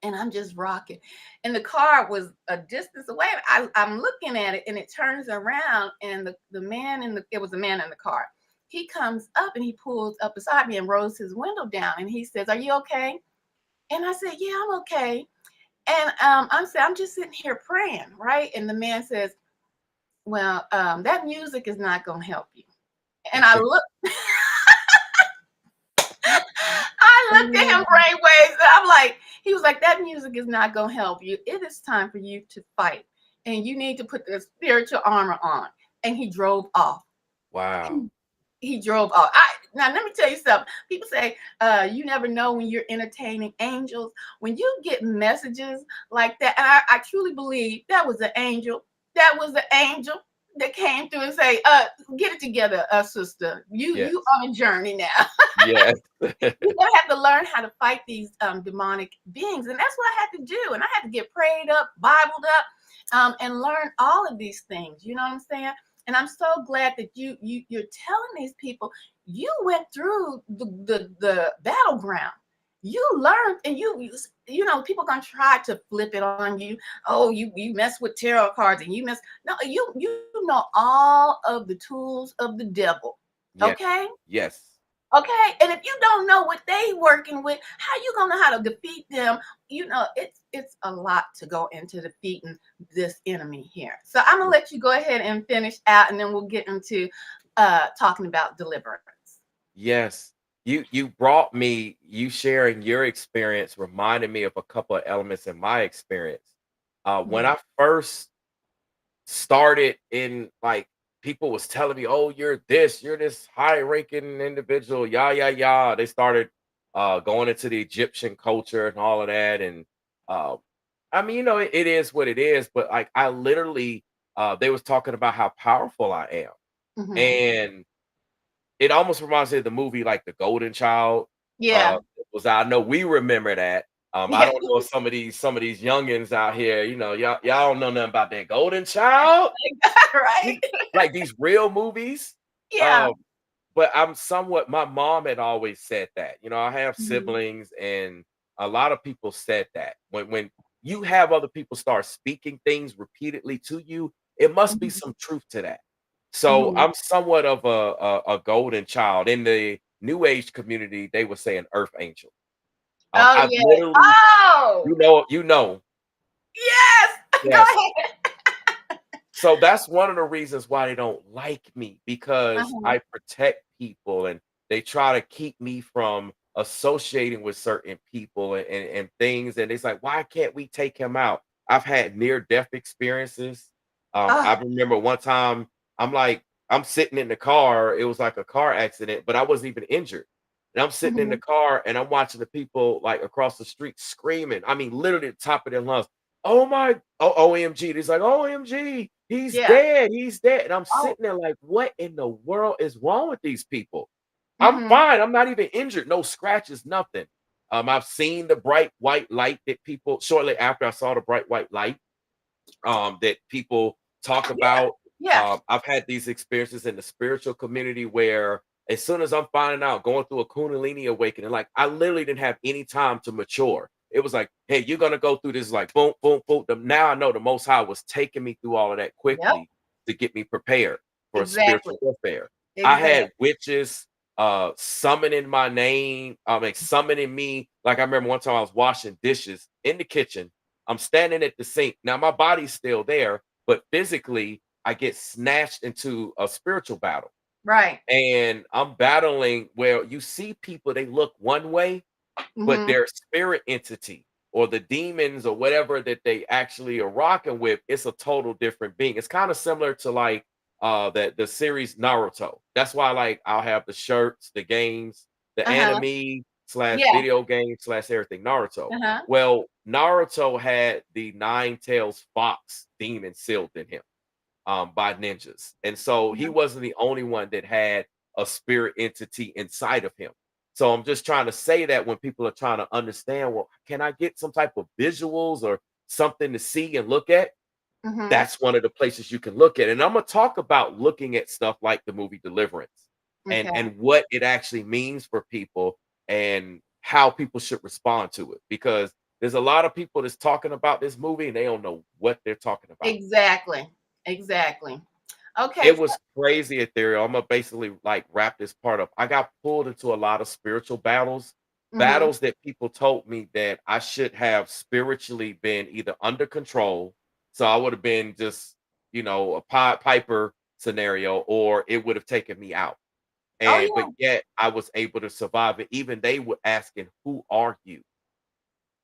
S1: And I'm just rocking. And the car was a distance away. I'm looking at it and it turns around and the man it was a man in the car. He comes up and he pulls up beside me and rolls his window down and he says, "Are you okay?" And I said, "Yeah, I'm okay." And I'm just sitting here praying, right? And the man says, "Well, that music is not gonna help you." And I looked at him brainwaves, and I'm like, he was like, "That music is not gonna help you. It is time for you to fight, and you need to put the spiritual armor on." And he drove off.
S2: Wow.
S1: He drove off. Now let me tell you something. People say you never know when you're entertaining angels. When you get messages like that, and I truly believe that was an angel. That was an angel that came through and say, "Get it together, sister. You
S2: Yes.
S1: on a journey now.
S2: Yes.
S1: You're gonna have to learn how to fight these demonic beings." And that's what I had to do. And I had to get prayed up, Bibled up, and learn all of these things. You know what I'm saying? And I'm so glad that you're telling these people you went through the battleground. You learned, and people gonna try to flip it on you. Oh, you mess with tarot cards, and you mess. No, you know all of the tools of the devil.
S2: Yes.
S1: Okay.
S2: Yes.
S1: Okay, and if you don't know what they working with, how you gonna know how to defeat them? It's a lot to go into defeating this enemy here. So I'm gonna let you go ahead and finish out, and then we'll get into talking about deliverance.
S2: Yes. You brought me, you sharing your experience reminded me of a couple of elements in my experience. When
S1: Yeah.
S2: I first started in, like, people was telling me, "Oh, you're this high ranking individual, yah yah yah." They started going into the Egyptian culture and all of that. And uh I mean, it is what it is, but like I literally they was talking about how powerful I am.
S1: Hmm.
S2: And it almost reminds me of the movie, like, The Golden Child.
S1: Yeah.
S2: Was I know we remember that. I
S1: Yeah.
S2: don't know if some of these youngins out here, y'all don't know nothing about that Golden Child.
S1: Right.
S2: You like these real movies.
S1: Yeah.
S2: Um, but my mom had always said that. I have
S1: Mhm.
S2: siblings, and a lot of people said that. When you have other people start speaking things repeatedly to you, it must be
S1: Mhm.
S2: some truth to that. So
S1: Mhm.
S2: I'm somewhat of a golden child. In the new age community, they would say an earth angel.
S1: Oh
S2: I've
S1: yeah.
S2: literally,
S1: Oh yes. Go
S2: yes.
S1: ahead.
S2: So that's one of the reasons why they don't like me, because
S1: Uh-huh.
S2: I protect people, and they try to keep me from associating with certain people and things. And it's like, why can't we take him out? I've had near death experiences. I
S1: Oh.
S2: remember one time I'm sitting in the car. It was like a car accident, but I wasn't even injured. And I'm sitting in the
S1: Mhm.
S2: car and I'm watching the people like across the street screaming. I mean, literally at the top of their lungs. Oh my, oh, OMG. He's like, OMG, he's
S1: Yeah.
S2: dead. He's dead. And I'm
S1: Oh.
S2: sitting there like, what in the world is wrong with these people? I'm
S1: Mhm.
S2: fine. I'm not even injured. No scratches, nothing. I've seen the bright white light that people, shortly after I saw the bright white light, that people talk
S1: Yeah.
S2: about.
S1: Yeah.
S2: I've had these experiences in the spiritual community where as soon as I'm finding out, going through a Kundalini awakening, like I literally didn't have any time to mature. It was like, hey, you're gonna go through this like boom, boom, boom. Now I know the Most High was taking me through all of that
S1: Yep.
S2: quickly to get me prepared for
S1: Exactly.
S2: spiritual warfare. I
S1: Exactly.
S2: had witches summoning my name, summoning me. Like I remember one time I was washing dishes in the kitchen. I'm standing at the sink. Now my body's still there, but physically I get snatched into a spiritual battle.
S1: Right.
S2: And I'm battling where you see people, they look one way, but
S1: Hmm.
S2: their spirit entity or the demons or whatever that they actually are rocking with, it's a total different being. It's kind of similar to like that the series Naruto. That's why like I'll have the shirts, the games, the
S1: Uh-huh.
S2: anime slash
S1: Yeah.
S2: video game slash everything Naruto.
S1: Uh-huh.
S2: Well, Naruto had the nine tails fox demon sealed in him by ninjas. And so he
S1: Mhm.
S2: wasn't the only one that had a spirit entity inside of him. So I'm just trying to say that when people are trying to understand, well, can I get some type of visuals or something to see and look at?
S1: Mhm.
S2: That's one of the places you can look at. And I'm gonna talk about looking at stuff like the movie Deliverance
S1: Okay.
S2: and what it actually means for people and how people should respond to it. Because there's a lot of people that's talking about this movie and they don't know what they're talking about.
S1: Exactly. Exactly. Okay.
S2: It was crazy ethereal. Imma basically, like, wrap this part up. I got pulled into a lot of spiritual battles,
S1: Mhm.
S2: battles that people told me that I should have spiritually been either under control, so I would've been just, a Pied Piper scenario, or it would have taken me out.
S1: Oh
S2: But
S1: yeah.
S2: yet I was able to survive it. Even they were asking, "Who are you?"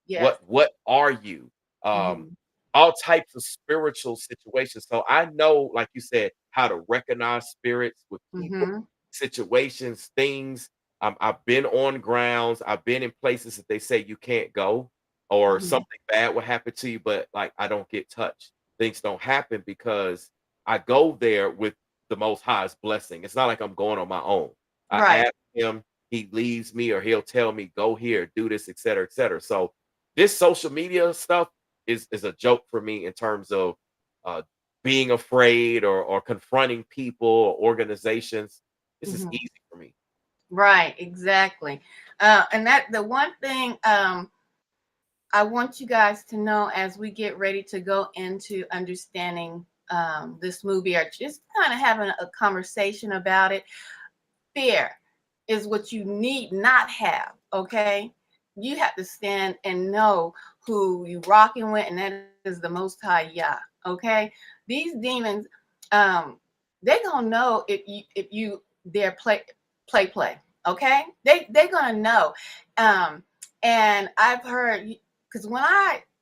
S1: Yes.
S2: What are you? Um,
S1: Mhm.
S2: all types of spiritual situations. So I know, like you said, how to recognize spirits with people,
S1: Mhm.
S2: situations, things. I've been on grounds, I've been in places that they say you can't go, or
S1: Mhm.
S2: something bad will happen to you, but like I don't get touched. Things don't happen because I go there with the most high's blessing. It's not like I'm going on my own. I
S1: Right.
S2: ask him, he leads me, or he'll tell me, go here, do this, et cetera, et cetera. So this social media stuff is a joke for me in terms of uh, being afraid or confronting people or organizations. This is
S1: Mhm.
S2: easy for me.
S1: Right. Exactly. And that the one thing I want you guys to know as we get ready to go into understanding this movie or just kind of having a conversation about it. Fear is what you need not have. Okay. You have to stand and know who you rocking with, and that is the Most High Yah. Okay. These demons, um, they gonna know if you dare play. Okay. They gonna know. Um, and I've heard because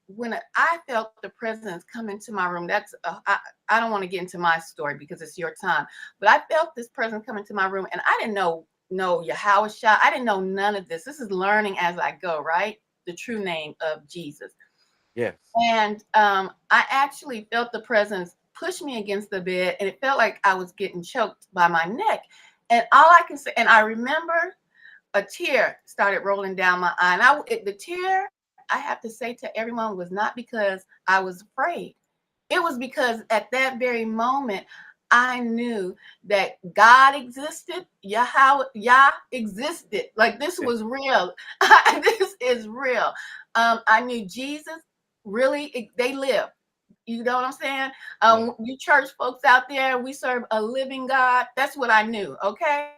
S1: when I felt the presence come into my room, I don't want to get into my story because it's your time, but I felt this presence come into my room, and I didn't know no Yahweh Shah. I didn't know none of this. This is learning as I go, right? The true name of Jesus.
S2: Yes.
S1: And I actually felt the presence push me against the bed, and it felt like I was getting choked by my neck. And all I can say, and I remember a tear started rolling down my eye. And the tear, I have to say to everyone, was not because I was afraid. It was because at that very moment, I knew that God existed, Yahweh, Yah existed. Like this
S2: Yes.
S1: was real. This is real. I knew Jesus really, they live. You know what I'm saying?
S2: Yeah.
S1: You church folks out there, we serve a living God. That's what I knew. Okay.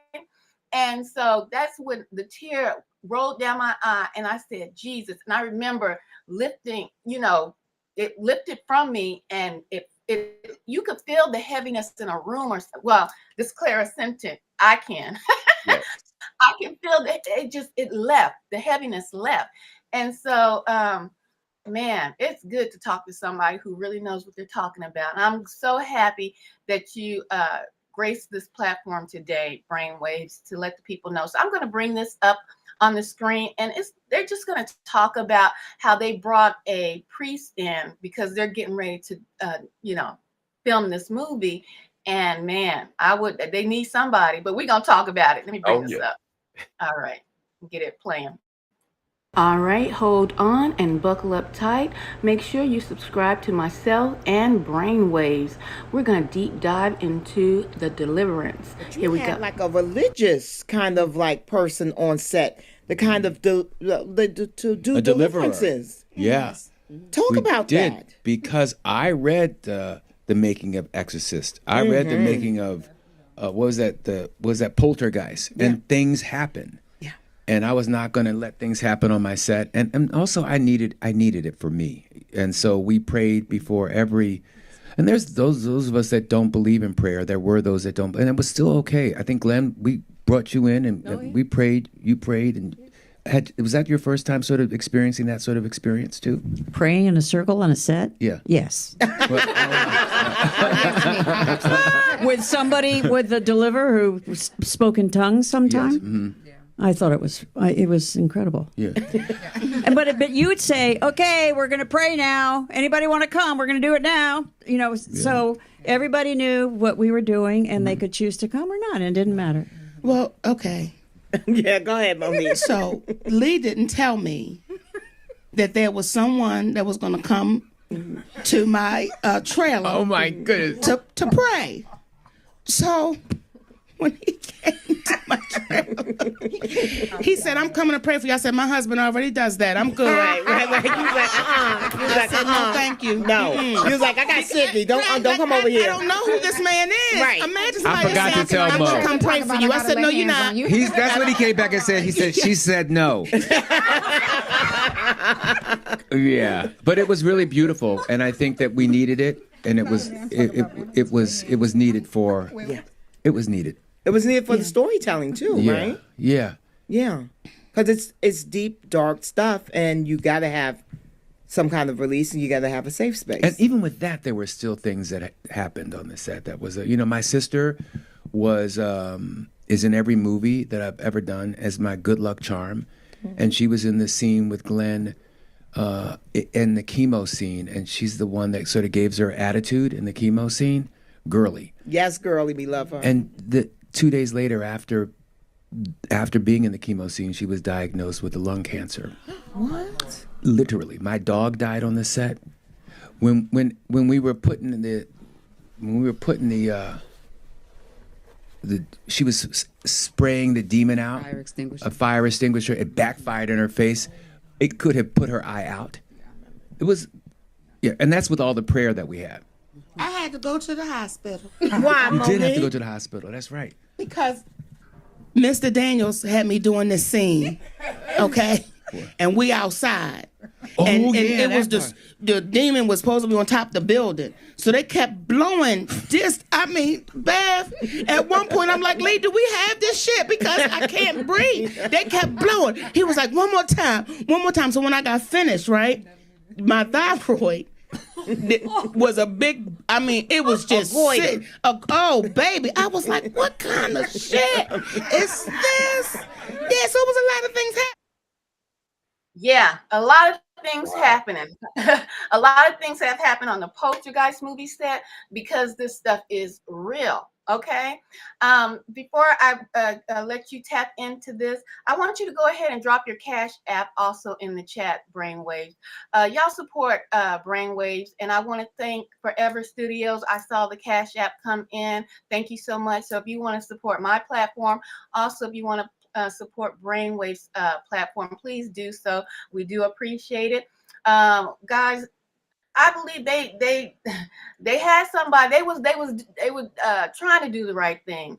S1: And so that's when the tear rolled down my eye, and I said, Jesus. And I remember lifting, it lifted from me, and it you could feel the heaviness in a room, or well, this clairsentient, I can.
S2: Yes.
S1: I can feel that it left, the heaviness left. And so man, it's good to talk to somebody who really knows what they're talking about. And I'm so happy that you graced this platform today, Brainwaves, to let the people know. So I'm going to bring this up on the screen, and they're just going to talk about how they brought a priest in because they're getting ready to, film this movie. And man, they need somebody, but we're going to talk about it. Let me bring
S2: Oh
S1: this
S2: yeah.
S1: up. All right, get it playing. All right, hold on and buckle up tight. Make sure you subscribe to myself and Brainwaves. We're going to deep dive into the Deliverance.
S3: But
S1: Here
S3: you
S1: we
S3: had
S1: go.
S3: like a religious kind of like person on set, the kind of to do
S4: A deliverer.
S3: deliverances.
S4: Yeah.
S3: Talk
S4: We
S3: about
S4: did
S3: that.
S4: because I read the making of Exorcist. I read the making of what was that Poltergeist, and things happen.
S3: Yeah.
S4: And I was not going to let things happen on my set, and also I needed it for me, and so we prayed before every. And there's those of us that don't believe in prayer. There were those that don't, and it was still okay. I think Glenn, we brought you in, and we prayed. You prayed, and was that your first time sort of experiencing that sort of experience too?
S5: Praying in a circle on a set?
S4: Yeah.
S5: Yes. With somebody, with a deliverer who spoke in tongues sometime?
S4: Yes. Mm-hmm.
S5: I thought it was incredible.
S4: Yeah.
S5: But you would say, okay, we're going to pray now. Anybody want to come? We're going to do it now. So everybody knew what we were doing, and they could choose to come or not, and it didn't matter.
S6: Well, okay.
S3: Yeah, go ahead, Monique.
S6: So Lee didn't tell me that there was someone that was going to come to my trailer.
S4: Oh my goodness.
S6: To pray. So when he came to my trailer, he said, "I'm coming to pray for you." I said, "My husband already does that. I'm good."
S3: Right. You was like, You was
S6: I
S3: like,
S6: said, "No, thank you."
S3: No. You was like, I got Sydney. Don't come over
S6: I
S3: here.
S6: don't know who this man is.
S3: Right.
S6: Imagine somebody
S4: forgot
S6: saying,
S4: to tell
S6: "I'm
S4: Mo.
S6: going to come pray for you." I said, "No, you're not."
S4: That's what he came back and said. He said, she said no. Yeah. But it was really beautiful. And I think that we needed it. And it was needed for, it was needed.
S3: It was needed for the storytelling too,
S4: Yeah.
S3: right?
S4: Yeah.
S3: Yeah. Because it's deep, dark stuff, and you got to have some kind of release, and you got to have a safe space.
S4: And even with that, there were still things that happened on the set. That was, my sister is in every movie that I've ever done as my good luck charm, and she was in the scene with Glenn, in the chemo scene, and she's the one that sort of gave her attitude in the chemo scene, girly.
S3: Yes, girlie, we love her.
S4: And 2 days later, after being in the chemo scene, she was diagnosed with lung cancer.
S3: What?
S4: Literally, my dog died on the set. When we were putting she was spraying the demon out.
S7: Fire extinguisher.
S4: A fire extinguisher. It backfired in her face. It could have put her eye out. It was, and that's with all the prayer that we had.
S6: I had to go to the hospital
S3: Why,
S4: You did have to
S3: Monique?
S4: go to the hospital. That's right.
S6: because Mr. Daniels had me doing this scene, okay? And we outside. And it was just, the demon was supposed to be on top of the building. So they kept blowing Bev, at one point I'm like, Lee, do we have this shit? Because I can't breathe. They kept blowing. He was like, one more time. So when I got finished, right, my thyroid was a big, it was just sick. Oh, baby. I was like, what kind of shit is this? Yeah, so it was a lot of things happening.
S1: Yeah, a lot of things happening. A lot of things have happened on the Poltergeist movie set because this stuff is real. Okay. Before I let you tap into this, I want you to go ahead and drop your Cash App also in the chat, Brainwaves. Y'all support Brainwaves, and I want to thank Forever Studios. I saw the Cash App come in. Thank you so much. So if you want to support my platform, also if you want to support Brainwaves platform, please do so. We do appreciate it. Guys, I believe they had somebody. They was trying to do the right thing.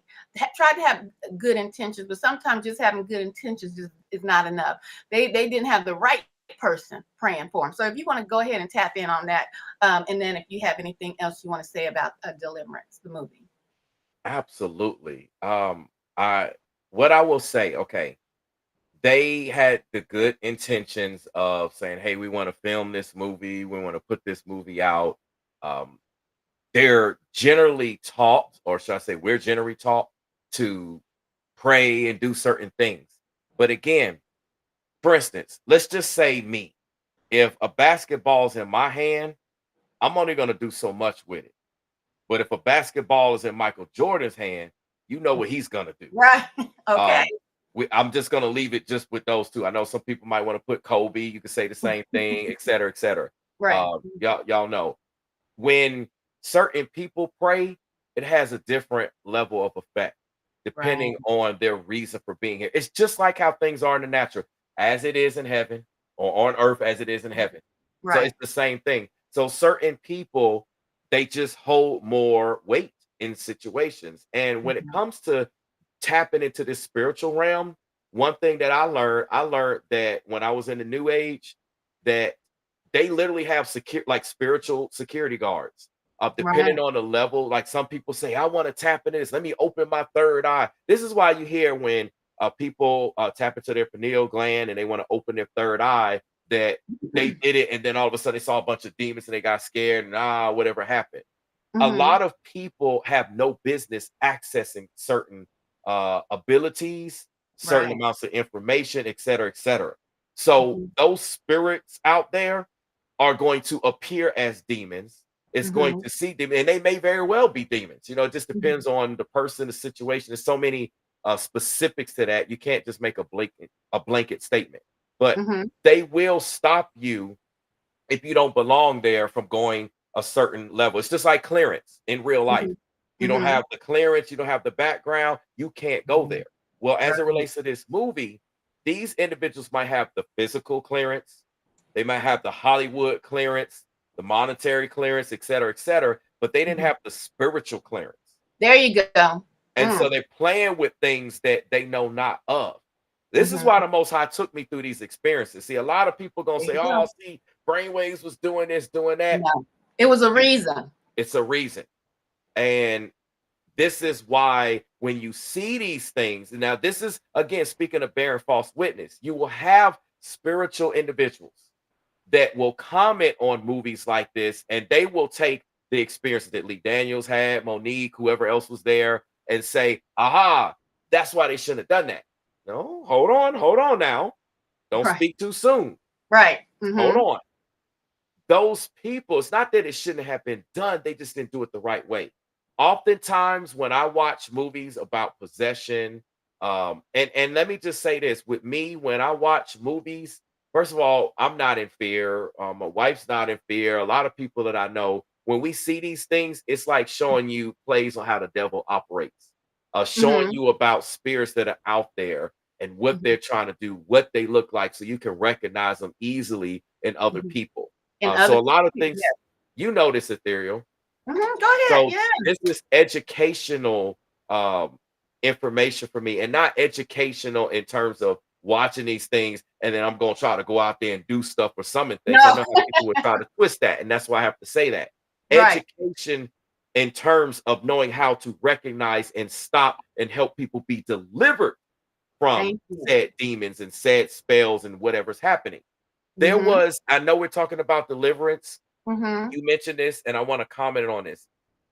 S1: Tried to have good intentions, but sometimes just having good intentions is not enough. They didn't have the right person praying for them. So if you want to go ahead and tap in on that, and then if you have anything else you want to say about Deliverance, the movie.
S2: Absolutely. What I will say, okay, they had the good intentions of saying, hey, we want to film this movie, we want to put this movie out. They're generally taught, or should I say, we're generally taught to pray and do certain things. But again, for instance, let's just say me. If a basketball's in my hand, I'm only going to do so much with it. But if a basketball is in Michael Jordan's hand, you know what he's going to do.
S1: Right. Okay.
S2: I'm just gonna leave it just with those two. I know some people might want to put Kobe. You could say the same thing, et cetera, et cetera.
S1: Right.
S2: Y'all know when certain people pray, it has a different level of effect depending on their reason for being here. It's just like how things are in the natural, as it is in heaven, or on earth as it is in heaven. So
S1: Right.
S2: it's the same thing. So certain people, they just hold more weight in situations. And when it comes to tapping into this spiritual realm, one thing that I learned that when I was in the new age, that they literally have like spiritual security guards.
S1: Right.
S2: Depending on the level, like some people say, I want to tap into this. Let me open my third eye. This is why you hear when people tap into their pineal gland and they want to open their third eye, that they did it, and then all of a sudden they saw a bunch of demons and they got scared and whatever happened. A
S1: Mhm.
S2: lot of people have no business accessing certain abilities, certain
S1: Right.
S2: amounts of information, et cetera, et cetera. So
S1: Mhm.
S2: those spirits out there are going to appear as demons. It's going
S1: Mhm.
S2: to see them, and they may very well be demons. It just
S1: Mhm.
S2: depends on the person, the situation. There's so many specifics to that. You can't just make a blanket statement. But
S1: Mhm.
S2: they will stop you if you don't belong there from going a certain level. It's just like clearance in real life.
S1: Mhm.
S2: You don't
S1: Mhm.
S2: have the clearance, you don't have the background, you can't go
S1: Mhm.
S2: there. Well, as it
S1: Right.
S2: relates to this movie, these individuals might have the physical clearance, they might have the Hollywood clearance, the monetary clearance, et cetera, but they didn't
S1: Mhm.
S2: have the spiritual clearance.
S1: There you go.
S2: And so
S1: Mm.
S2: they're playing with things that they know not of. This is
S1: Mhm.
S2: why the Most High took me through these experiences. See, a lot of people gonna
S1: There
S2: say,
S1: you
S2: "Oh,
S1: go.
S2: see, Brainwaves was doing this, doing that."
S1: No, it was a reason.
S2: It's a reason. And this is why when you see these things, now this is again speaking of bearing false witness, you will have spiritual individuals that will comment on movies like this, and they will take the experiences that Lee Daniels had, Monique, whoever else was there, and say, aha, that's why they shouldn't have done that. No, hold on now. Don't
S1: Right.
S2: speak too soon.
S1: Right.
S2: Hold
S1: Mhm.
S2: on. Those people, it's not that it shouldn't have been done, they just didn't do it the right way. Oftentimes, when I watch movies about possession, and let me just say this with me, when I watch movies, first of all, I'm not in fear. My wife's not in fear. A lot of people that I know, when we see these things, it's like showing you plays on how the devil operates, showing
S1: Mhm.
S2: you about spirits that are out there and what
S1: Mhm.
S2: they're trying to do, what they look like, so you can recognize them easily in other
S1: Mhm.
S2: people.
S1: And
S2: So
S1: other
S2: a lot of
S1: people,
S2: things,
S1: yes.
S2: this ethereal.
S1: Mhm. Go ahead.
S2: So
S1: Yeah.
S2: this is educational um, information for me, and not educational in terms of watching these things and then I'm going to try to go out there and do stuff for some things. I
S1: No.
S2: know how people would try to twist that, and that's why I have to say that.
S1: Right.
S2: Education in terms of knowing how to recognize and stop and help people be delivered from
S1: Thank you.
S2: said demons and said spells and whatever's happening.
S1: Mhm.
S2: I know we're talking about deliverance.
S1: Mhm.
S2: You mentioned this, and I want to comment on this.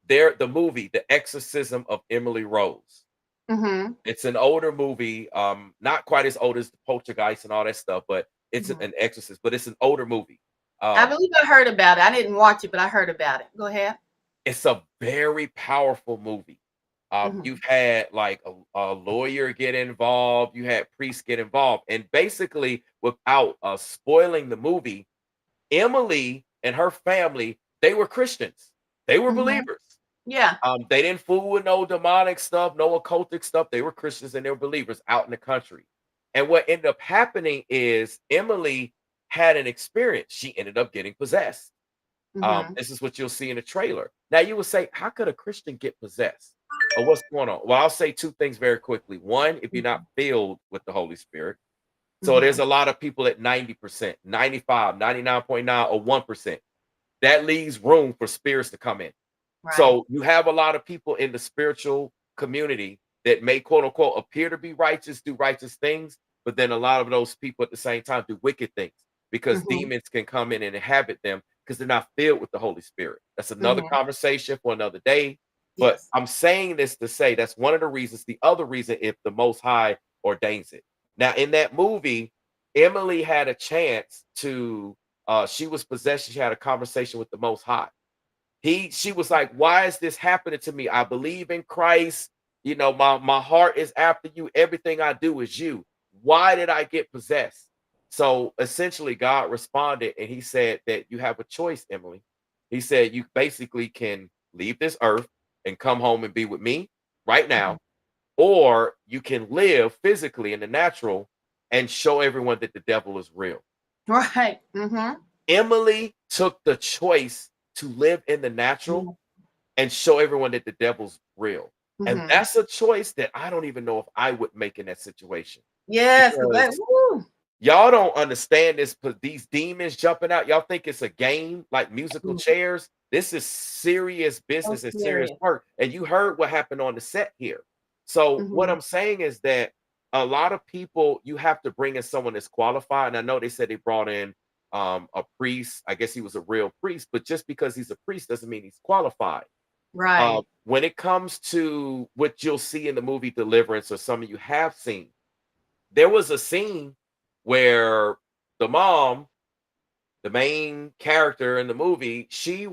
S2: The movie, The Exorcism of Emily Rose.
S1: Mhm.
S2: It's an older movie, not quite as old as the Poltergeist and all that stuff, but it's
S1: Mhm.
S2: an Exorcist, but it's an older movie.
S1: I
S2: Um,
S1: believe I heard about it. I didn't watch it, but I heard about it. Go ahead.
S2: it's a very powerful movie.
S1: Mhm.
S2: You've had like a lawyer get involved, you had priests get involved, and basically, without spoiling the movie, Emily and her family, they were Christians. They were
S1: Mhm.
S2: believers.
S1: Yeah.
S2: They didn't fool with no demonic stuff, no occultic stuff. They were Christians and they were believers out in the country. And what ended up happening is Emily had an experience. She ended up getting possessed.
S1: Mhm.
S2: This is what you'll see in the trailer. Now you will say, how could a Christian get possessed? Or what's going on? Well, I'll say two things very quickly. One, if you're not
S1: Mhm.
S2: filled with the Holy Spirit. So there's
S1: Mhm.
S2: a lot of people at 90%, 95, 99.9, or 1%. That leaves room for spirits to come in.
S1: Right.
S2: So you have a lot of people in the spiritual community that may quote unquote appear to be righteous, do righteous things, but then a lot of those people at the same time do wicked things because
S1: Mhm.
S2: demons can come in and inhabit them because they're not filled with the Holy Spirit. That's another
S1: Mhm.
S2: conversation for another day. But
S1: Yes.
S2: I'm saying this to say that's one of the reasons. The other reason, if the Most High ordains it. Now, in that movie, Emily had a chance to, she was possessed. She had a conversation with the Most High. She was like, why is this happening to me? I believe in Christ. You know, my heart is after you. Everything I do is you. Why did I get possessed? So essentially, God responded and he said that you have a choice, Emily. He said you basically can leave this earth and come home and be with me right now, or you can live physically in the natural and show everyone that the devil is real.
S1: Right. Mm-hmm.
S2: Emily took the choice to live in the natural and show everyone that the devil's real. And
S1: Mm-hmm.
S2: that's a choice that I don't even know if I would make in that situation
S1: Yes,
S2: because
S1: woo.
S2: y'all don't understand this. These demons jumping out, y'all think it's a game like musical chairs. This is serious
S1: So
S2: business and serious
S1: serious.
S2: work. And you heard what happened on the set here. So what
S1: Mm-hmm.
S2: I'm saying is that a lot of people, you have to bring in someone that's qualified. And I know they said they brought in a priest. I guess he was a real priest, but just because he's a priest doesn't mean he's qualified.
S1: Right.
S2: When it comes to what you'll see in the movie Deliverance, or some of you have seen, there was a scene where the mom, the main character in the movie, she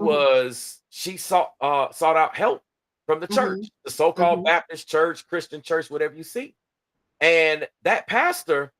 S2: sought out help from the
S1: Mm-hmm.
S2: church, the so-called
S1: Mm-hmm.
S2: Baptist church, Christian church, whatever you see. And that pastor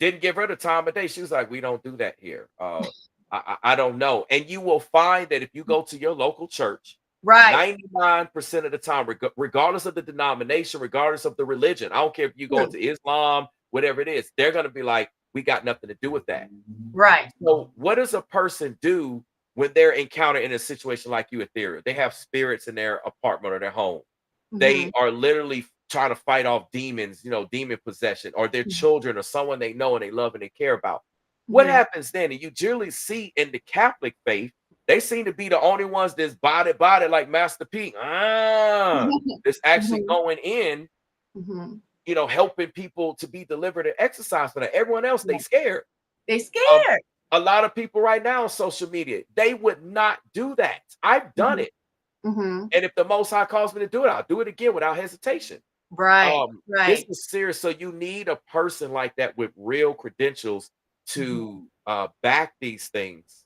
S2: didn't give her the time of day. She was like, "We don't do that here. I don't know." And you will find that if you go to your local church,
S1: Right.
S2: 99% of the time, regardless of the denomination, regardless of the religion, I don't care if you go
S1: True.
S2: into Islam, whatever it is, they're going to be like, "We got nothing to do with that."
S1: Right.
S2: So, what does a person do when they're encountered in a situation like you, Ethereal? They have spirits in their apartment or their home.
S1: Mm-hmm.
S2: They are literally trying to fight off demons, demon possession, or their children, or someone they know and they love and they care about. What
S1: Mm-hmm.
S2: happens then? And you generally see in the Catholic faith, they seem to be the only ones that's body like Master P. That's actually
S1: Mm-hmm.
S2: going in,
S1: Mm-hmm.
S2: helping people to be delivered and exercise for that. Everyone else, they
S1: Yeah.
S2: scared.
S1: They
S2: Um,
S1: scared.
S2: a lot of people right now on social media, they would not do that. I've done
S1: Mm-hmm.
S2: it.
S1: Mm-hmm.
S2: And if the Most High calls me to do it, I'll do it again without hesitation.
S1: Right.
S2: This
S1: Right.
S2: is serious. So you need a person like that with real credentials
S1: Mm-hmm.
S2: to back these things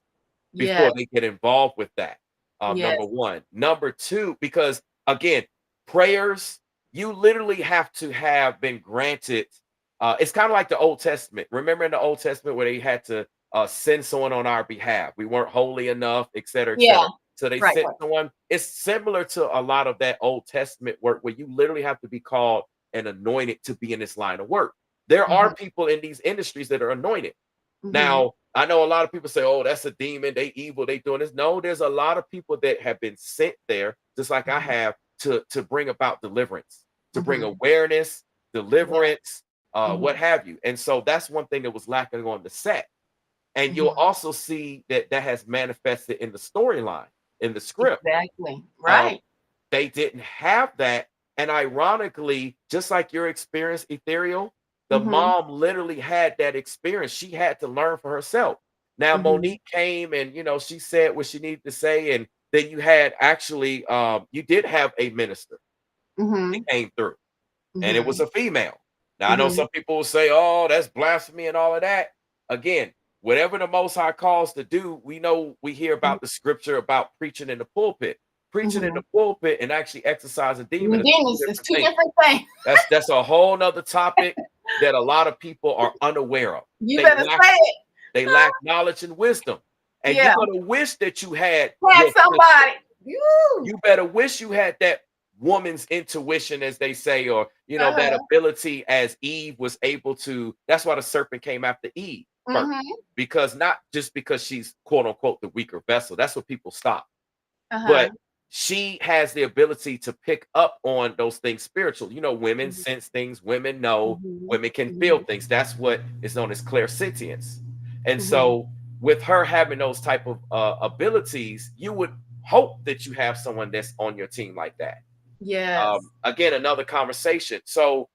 S2: before
S1: Yes.
S2: they get involved with that. Number
S1: Yes.
S2: one. Number two, because again, prayers, you literally have to have been granted. It's kind of like the Old Testament. Remember in the Old Testament where they had to send someone on our behalf. We weren't holy enough, et cetera, et
S1: Yeah.
S2: cetera. So they
S1: Right.
S2: sent
S1: Right.
S2: someone. It's similar to a lot of that Old Testament work where you literally have to be called and anointed to be in this line of work. There
S1: Mm-hmm.
S2: are people in these industries that are anointed.
S1: Mm-hmm.
S2: Now, I know a lot of people say, "Oh, that's a demon. They evil. They doing this." No, there's a lot of people that have been sent there, just like I have, to bring about deliverance, to bring
S1: Mm-hmm.
S2: awareness,
S1: Yeah.
S2: deliverance,
S1: Mm-hmm.
S2: what have you. And so that's one thing that was lacking on the set. And you'll
S1: Mm-hmm.
S2: also see that that has manifested in the storyline, in the script.
S1: Exactly.
S2: Um,
S1: Right.
S2: they didn't have that. And ironically, just like your experience, Ethereal, the
S1: Mm-hmm.
S2: mom literally had that experience. She had to learn for herself. Now,
S1: Mm-hmm.
S2: Monique came and she said what she needed to say. And then you had actually you did have a minister that
S1: Mm-hmm.
S2: came through, and it was
S1: Mm-hmm.
S2: a female. Now I know
S1: Mm-hmm.
S2: some people will say, "Oh, that's blasphemy" and all of that. Again, whatever the Most High calls to do, we hear about the scripture about preaching in the pulpit. Preaching in
S1: Mm-hmm.
S2: the pulpit and actually exercising demon
S1: The
S2: is two
S1: demons is
S2: different
S1: two
S2: things.
S1: different things.
S2: That's a whole nother topic that a lot of people are unaware of.
S1: You
S2: They
S1: better
S2: lack
S1: say it.
S2: they lack knowledge and wisdom. And you're
S1: Yeah.
S2: gonna wish that you had
S1: Had
S2: your sister.
S1: somebody. You.
S2: You better wish you had that woman's intuition, as they say, or that
S1: Uh-huh.
S2: ability as Eve was able to. That's why the serpent came after Eve first,
S1: Mm-hmm.
S2: because not just because she's quote unquote the weaker vessel. That's what people stop.
S1: Uh-huh.
S2: But she has the ability to pick up on those things spiritual. Women
S1: Mm-hmm.
S2: sense things, women know,
S1: Mm-hmm.
S2: women can feel
S1: Mm-hmm.
S2: things. That's what is known as clairsentience. And
S1: Mm-hmm.
S2: so, with her having those type of abilities, you would hope that you have someone that's on your team like that.
S1: Yes.
S2: Again, another conversation. So,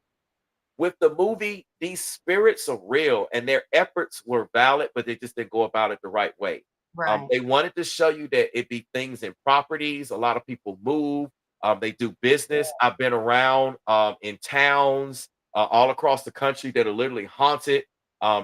S2: with the movie, these spirits are real and their efforts were valid, but they just didn't go about it the right way.
S1: Right.
S2: They wanted to show you that it be things in properties. A lot of people move. They do business. I've been around in towns all across the country that are literally haunted.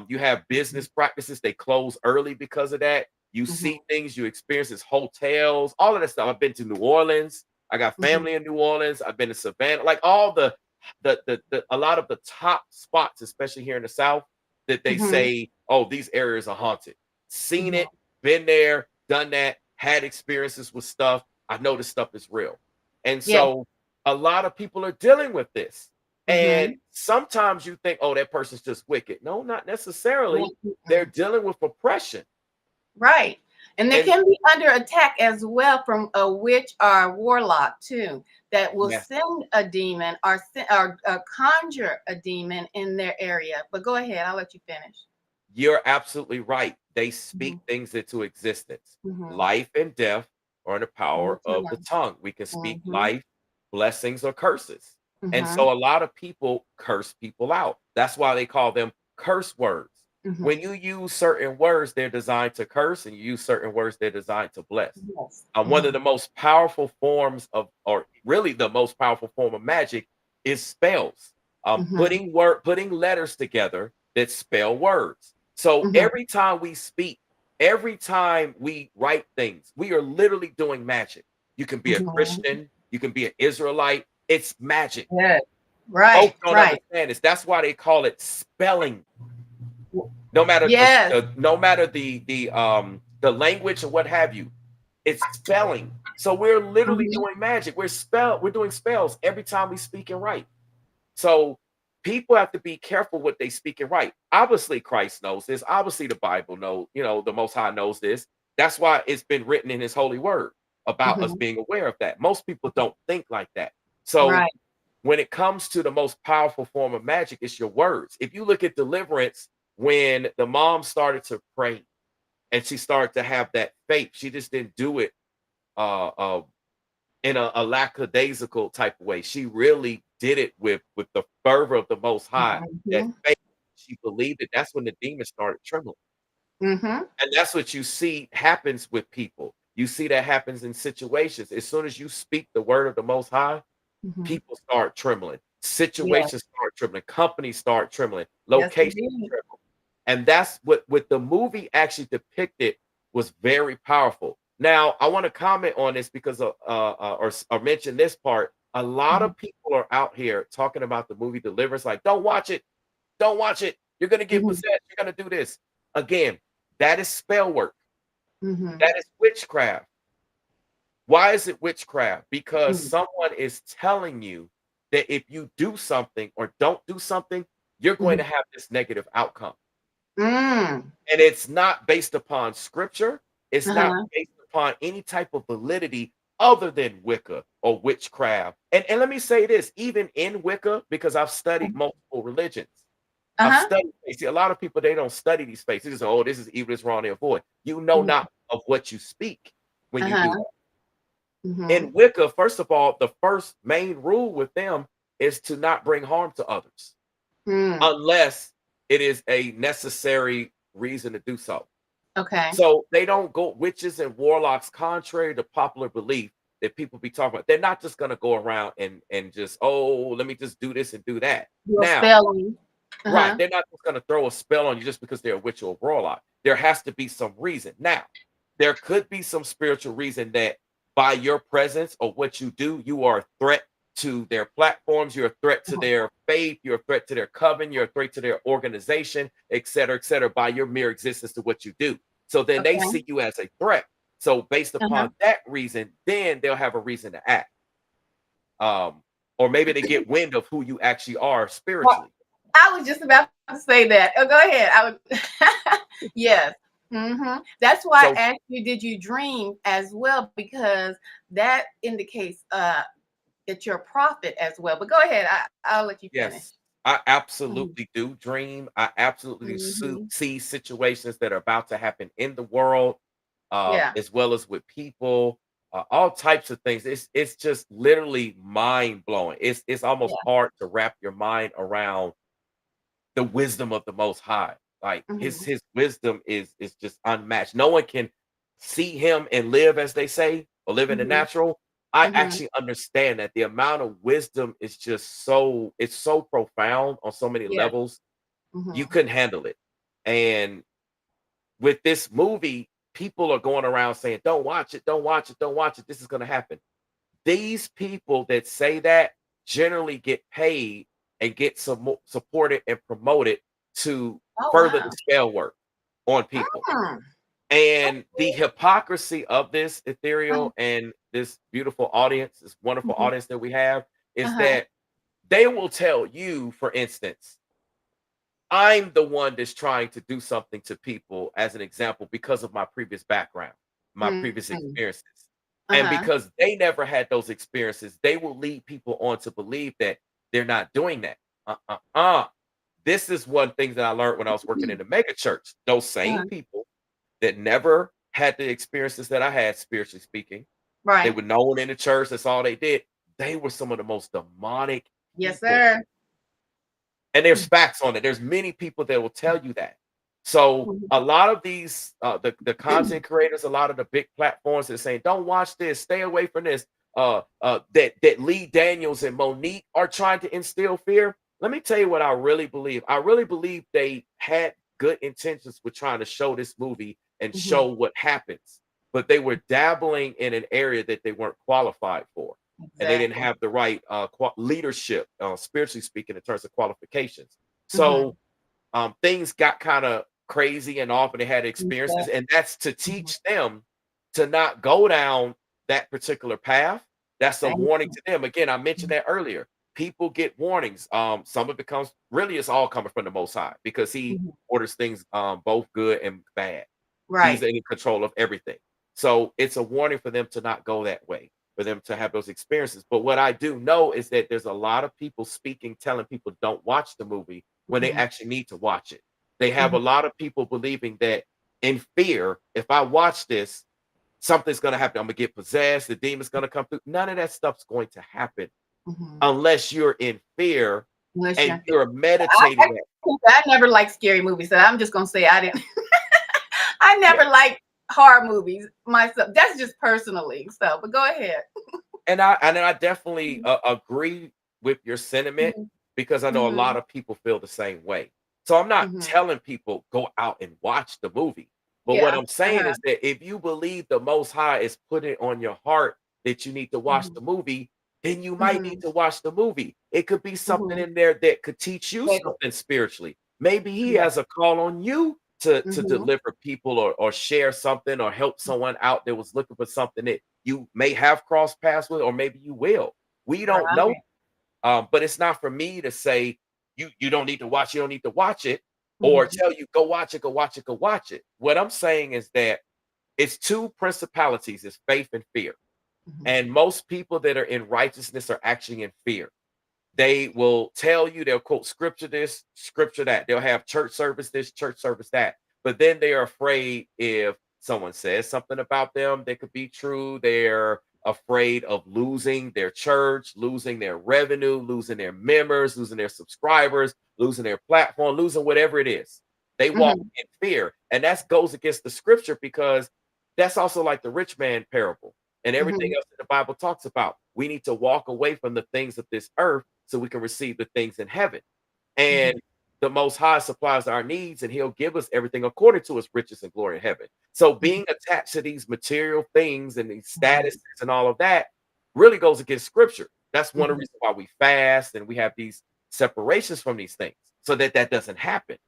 S2: You have
S1: Mm-hmm.
S2: business practices. They close early because of that. You
S1: Mm-hmm.
S2: see things, you experience hotels, all of that stuff. I've been to New Orleans. I got
S1: Mhm.
S2: family in New Orleans. I've been to Savannah, like all the a lot of the top spots, especially here in the South, that they
S1: Mhm.
S2: say, oh, these areas are haunted. Seen
S1: Mhm.
S2: it, been there, done that, had experiences with stuff. I know this stuff is real. And
S1: Yeah.
S2: so a lot of people are dealing with this. And
S1: Mhm.
S2: sometimes you think, oh, that person's just wicked. No, not necessarily. They're
S1: Mhm.
S2: dealing with oppression.
S1: Right. And they
S2: And
S1: can be under attack as well from a witch or a warlock too, that will
S2: yes,
S1: send a demon or conjure a demon in their area. But go ahead, I'll let you finish.
S2: you're absolutely right. They speak
S1: Mhm.
S2: things into existence.
S1: Mhm.
S2: Life and death are in the power of the
S1: Mhm.
S2: tongue. We can speak
S1: Mhm.
S2: life, blessings, or curses. And
S1: Mhm.
S2: so a lot of people curse people out. That's why they call them curse words. When
S1: Mhm.
S2: you use certain words, they're designed to curse, and you use certain words, they're designed to bless.
S1: Yes.
S2: One of
S1: Mhm.
S2: the most powerful forms of, or really the most powerful form of magic, is spells.
S1: Mhm.
S2: Putting letters together that spell words. So
S1: Mhm.
S2: every time we speak, every time we write things, we are literally doing magic. You can be a
S1: Mhm.
S2: Christian, you can be an Israelite. It's magic.
S1: Yes. Right.
S2: Folks don't
S1: Right.
S2: understand this. That's why they call it spelling. No matter
S1: Yes.
S2: no matter the language or what have you, it's spelling. So we're literally
S1: Mhm.
S2: doing magic. We're doing spells every time we speak and write. So people have to be careful what they speak and write. Obviously, Christ knows this. Obviously, the Bible knows, the Most High knows this. That's why it's been written in His holy word about us
S1: Mhm.
S2: being aware of that. Most people don't think like that. So
S1: Right.
S2: when it comes to the most powerful form of magic, it's your words. If you look at Deliverance, when the mom started to pray and she started to have that faith, she just didn't do it uh, uh, in a lackadaisical type of way. She really did it with the fervor of the Most High. That
S1: Mhm.
S2: faith, she believed it. That's when the demons started trembling,
S1: Mhm.
S2: and that's what you see happens with people. You see that happens in situations. As soon as you speak the word of the Most High,
S1: Mhm.
S2: people start trembling.
S1: Yes.
S2: Situations start trembling. Companies start trembling.
S1: Yes,
S2: Locations
S1: indeed.
S2: tremble. And that's what the movie actually depicted was very powerful. Now, I want to comment on this because or mention this part. A lot
S1: Mhm.
S2: of people are out here talking about the movie Deliverance, like, don't watch it, don't watch it. You're gonna get
S1: Mhm.
S2: possessed. You're gonna do this. Again, that is spell work.
S1: Mhm.
S2: That is witchcraft. Why is it witchcraft? Because
S1: Mhm.
S2: someone is telling you that if you do something or don't do something, you're going
S1: Mhm.
S2: to have this negative outcome.
S1: Mm.
S2: And it's not based upon scripture. It's not
S1: Uh-huh.
S2: based upon any type of validity other than Wicca or witchcraft. And let me say this, even in Wicca, because I've studied multiple religions. I've
S1: Uh-huh.
S2: studied, you see, a lot of people, they don't study these faiths. They just, oh, this is evil, this is wrong, they avoid. You know
S1: Mhm.
S2: not of what you speak when you do.
S1: Uh-huh. Mhm.
S2: In Wicca, first of all, the first main rule with them is to not bring harm to others
S1: Mm.
S2: unless it is a necessary reason to do so.
S1: Okay.
S2: So they don't go witches and warlocks, contrary to popular belief that people be talking about. They're not just going to go around and just, oh, let me just do this and do that.
S1: Your
S2: Now,
S1: spelling.
S2: right,
S1: Uh-huh.
S2: they're not just going to throw a spell on you just because they're a witch or a warlock. There has to be some reason. Now, there could be some spiritual reason that by your presence or what you do, you are a threat to their platforms, you're a threat to
S1: Mhm.
S2: their faith, you're a threat to their coven, you're a threat to their organization, et cetera, by your mere existence to what you do. So then they
S1: Okay.
S2: see you as a threat. So based
S1: Uh-huh.
S2: upon that reason, then they'll have a reason to act. Um, or maybe they get wind of who you actually are
S1: Well,
S2: spiritually.
S1: I was just about to say that. Oh, go ahead. I was yes. That's why
S2: So
S1: I asked you, did you dream as well? Because that indicates that you're a prophet as well. But go ahead. I'll let you finish.
S2: yes, I
S1: Mhm.
S2: absolutely do dream. I absolutely
S1: Mhm.
S2: see situations that are about to happen in the world,
S1: Yeah.
S2: as well as with people, all types of things. It's just literally mind blowing. It's almost
S1: Yeah.
S2: hard to wrap your mind around the wisdom of the Most High. Like
S1: Mhm.
S2: his wisdom is just unmatched. No one can see him and live, as they say, or live in the
S1: Mhm.
S2: natural. I
S1: Mhm.
S2: actually understand that the amount of wisdom is just so it's so profound on so many
S1: Yeah.
S2: levels. You
S1: Mhm.
S2: couldn't handle it. And with this movie, people are going around saying, "Don't watch it, don't watch it, don't watch it. This is going to happen." these people that say that generally get paid and get supported and promoted to
S1: Oh,
S2: further
S1: wow.
S2: the spell work on people.
S1: Mm.
S2: And the hypocrisy of this
S1: Uh,
S2: ethereal and this beautiful audience, this wonderful
S1: mhm.
S2: audience that we have, is
S1: Uh-huh.
S2: that they will tell you, for instance, I'm the one that's trying to do something to people as an example because of my previous background, my previous
S1: Mhm.
S2: experiences. And
S1: Uh-huh.
S2: because they never had those experiences, they will lead people on to believe that they're not doing that. This is one thing that I learned when I was working in the mega church. Those same
S1: Uh-huh.
S2: people that never had the experiences that I had, spiritually speaking, they
S1: Right.
S2: were known in the church, that's all they did. They were some of the most demonic
S1: Yes,
S2: people.
S1: sir.
S2: And there's facts on it. There's many people that will tell you that. So
S1: Mhm.
S2: a lot of these the content creators, a lot of the big platforms that are saying, don't watch this, stay away from this. That Lee Daniels and Monique are trying to instill fear. Let me tell you what I really believe. I really believe they had good intentions with trying to show this movie and
S1: Mhm.
S2: show what happens, but they were dabbling in an area that they weren't qualified for, and they didn't
S1: Exactly.
S2: have the right leadership, spiritually speaking, in terms of qualifications.
S1: Mhm.
S2: So things got kind of crazy and off, and they had
S1: Yeah.
S2: experiences, and that's to
S1: Mhm.
S2: teach them to not go down that particular path. That's a
S1: Thank
S2: warning
S1: you.
S2: to them. Again, I mentioned that earlier. People get warnings. Some of it comes really, it's all coming from the Most High because He
S1: Mhm.
S2: orders things both good and bad. He's
S1: Right.
S2: in control of everything. So it's a warning for them to not go that way, for them to have those experiences. But what I do know is that there's a lot of people speaking, telling people don't watch the movie when they
S1: Mhm.
S2: actually need to watch it. They have a
S1: Mhm.
S2: lot of people believing that in fear, if I watch this, something's going to happen. I'm going to get possessed. The demon's going to come through. None of that stuff's going to happen
S1: Mhm.
S2: unless you're in fear
S1: Unless
S2: and
S1: you're
S2: you're
S1: I
S2: meditating.
S1: I never liked scary movies, so I'm just gonna say I didn't. I never liked horror movies myself. That's just personally. So, but go ahead.
S2: And I definitely agree with your sentiment
S1: Mhm.
S2: because I know a lot
S1: Mhm.
S2: of people feel the same way. So I'm not
S1: Mhm.
S2: telling people go out and watch the movie. But what
S1: Yeah.
S2: I'm saying
S1: Uh-huh.
S2: is that if you believe the Most High is putting it on your heart that you need to watch
S1: Mhm.
S2: the movie, then you might need
S1: Mhm.
S2: to watch the movie. It could be something
S1: Mhm.
S2: in there that could teach you
S1: Right.
S2: something spiritually. Maybe he
S1: Yeah.
S2: has a call on you to
S1: Mhm.
S2: deliver people or share something or help someone out that was looking for something that you may have crossed paths with, or maybe you will. We don't know.
S1: Right.
S2: But it's not for me to say you don't need to watch, you don't need to watch it, or
S1: Mhm.
S2: tell you go watch it, go watch it, go watch it. What I'm saying is that it's two principalities: it's faith and fear.
S1: Mhm.
S2: And most people that are in righteousness are actually in fear. They will tell you, they'll quote scripture this, scripture that. They'll have church service this, church service that. But then they are afraid if someone says something about them that could be true. They're afraid of losing their church, losing their revenue, losing their members, losing their subscribers, losing their platform, losing whatever it is. They walk
S1: Mhm.
S2: in fear. And that goes against the scripture because that's also like the rich man parable and everything
S1: Mhm.
S2: else that the Bible talks about. We need to walk away from the things of this earth so we can receive the things in heaven.
S1: Mhm.
S2: And the Most High supplies our needs, and He'll give us everything according to His riches and glory in heaven. So,
S1: Mhm.
S2: being attached to these material things and these
S1: Right.
S2: statuses and all of that really goes against Scripture. That's one of the
S1: Mhm.
S2: reasons why we fast and we have these separations from these things, so that that doesn't happen.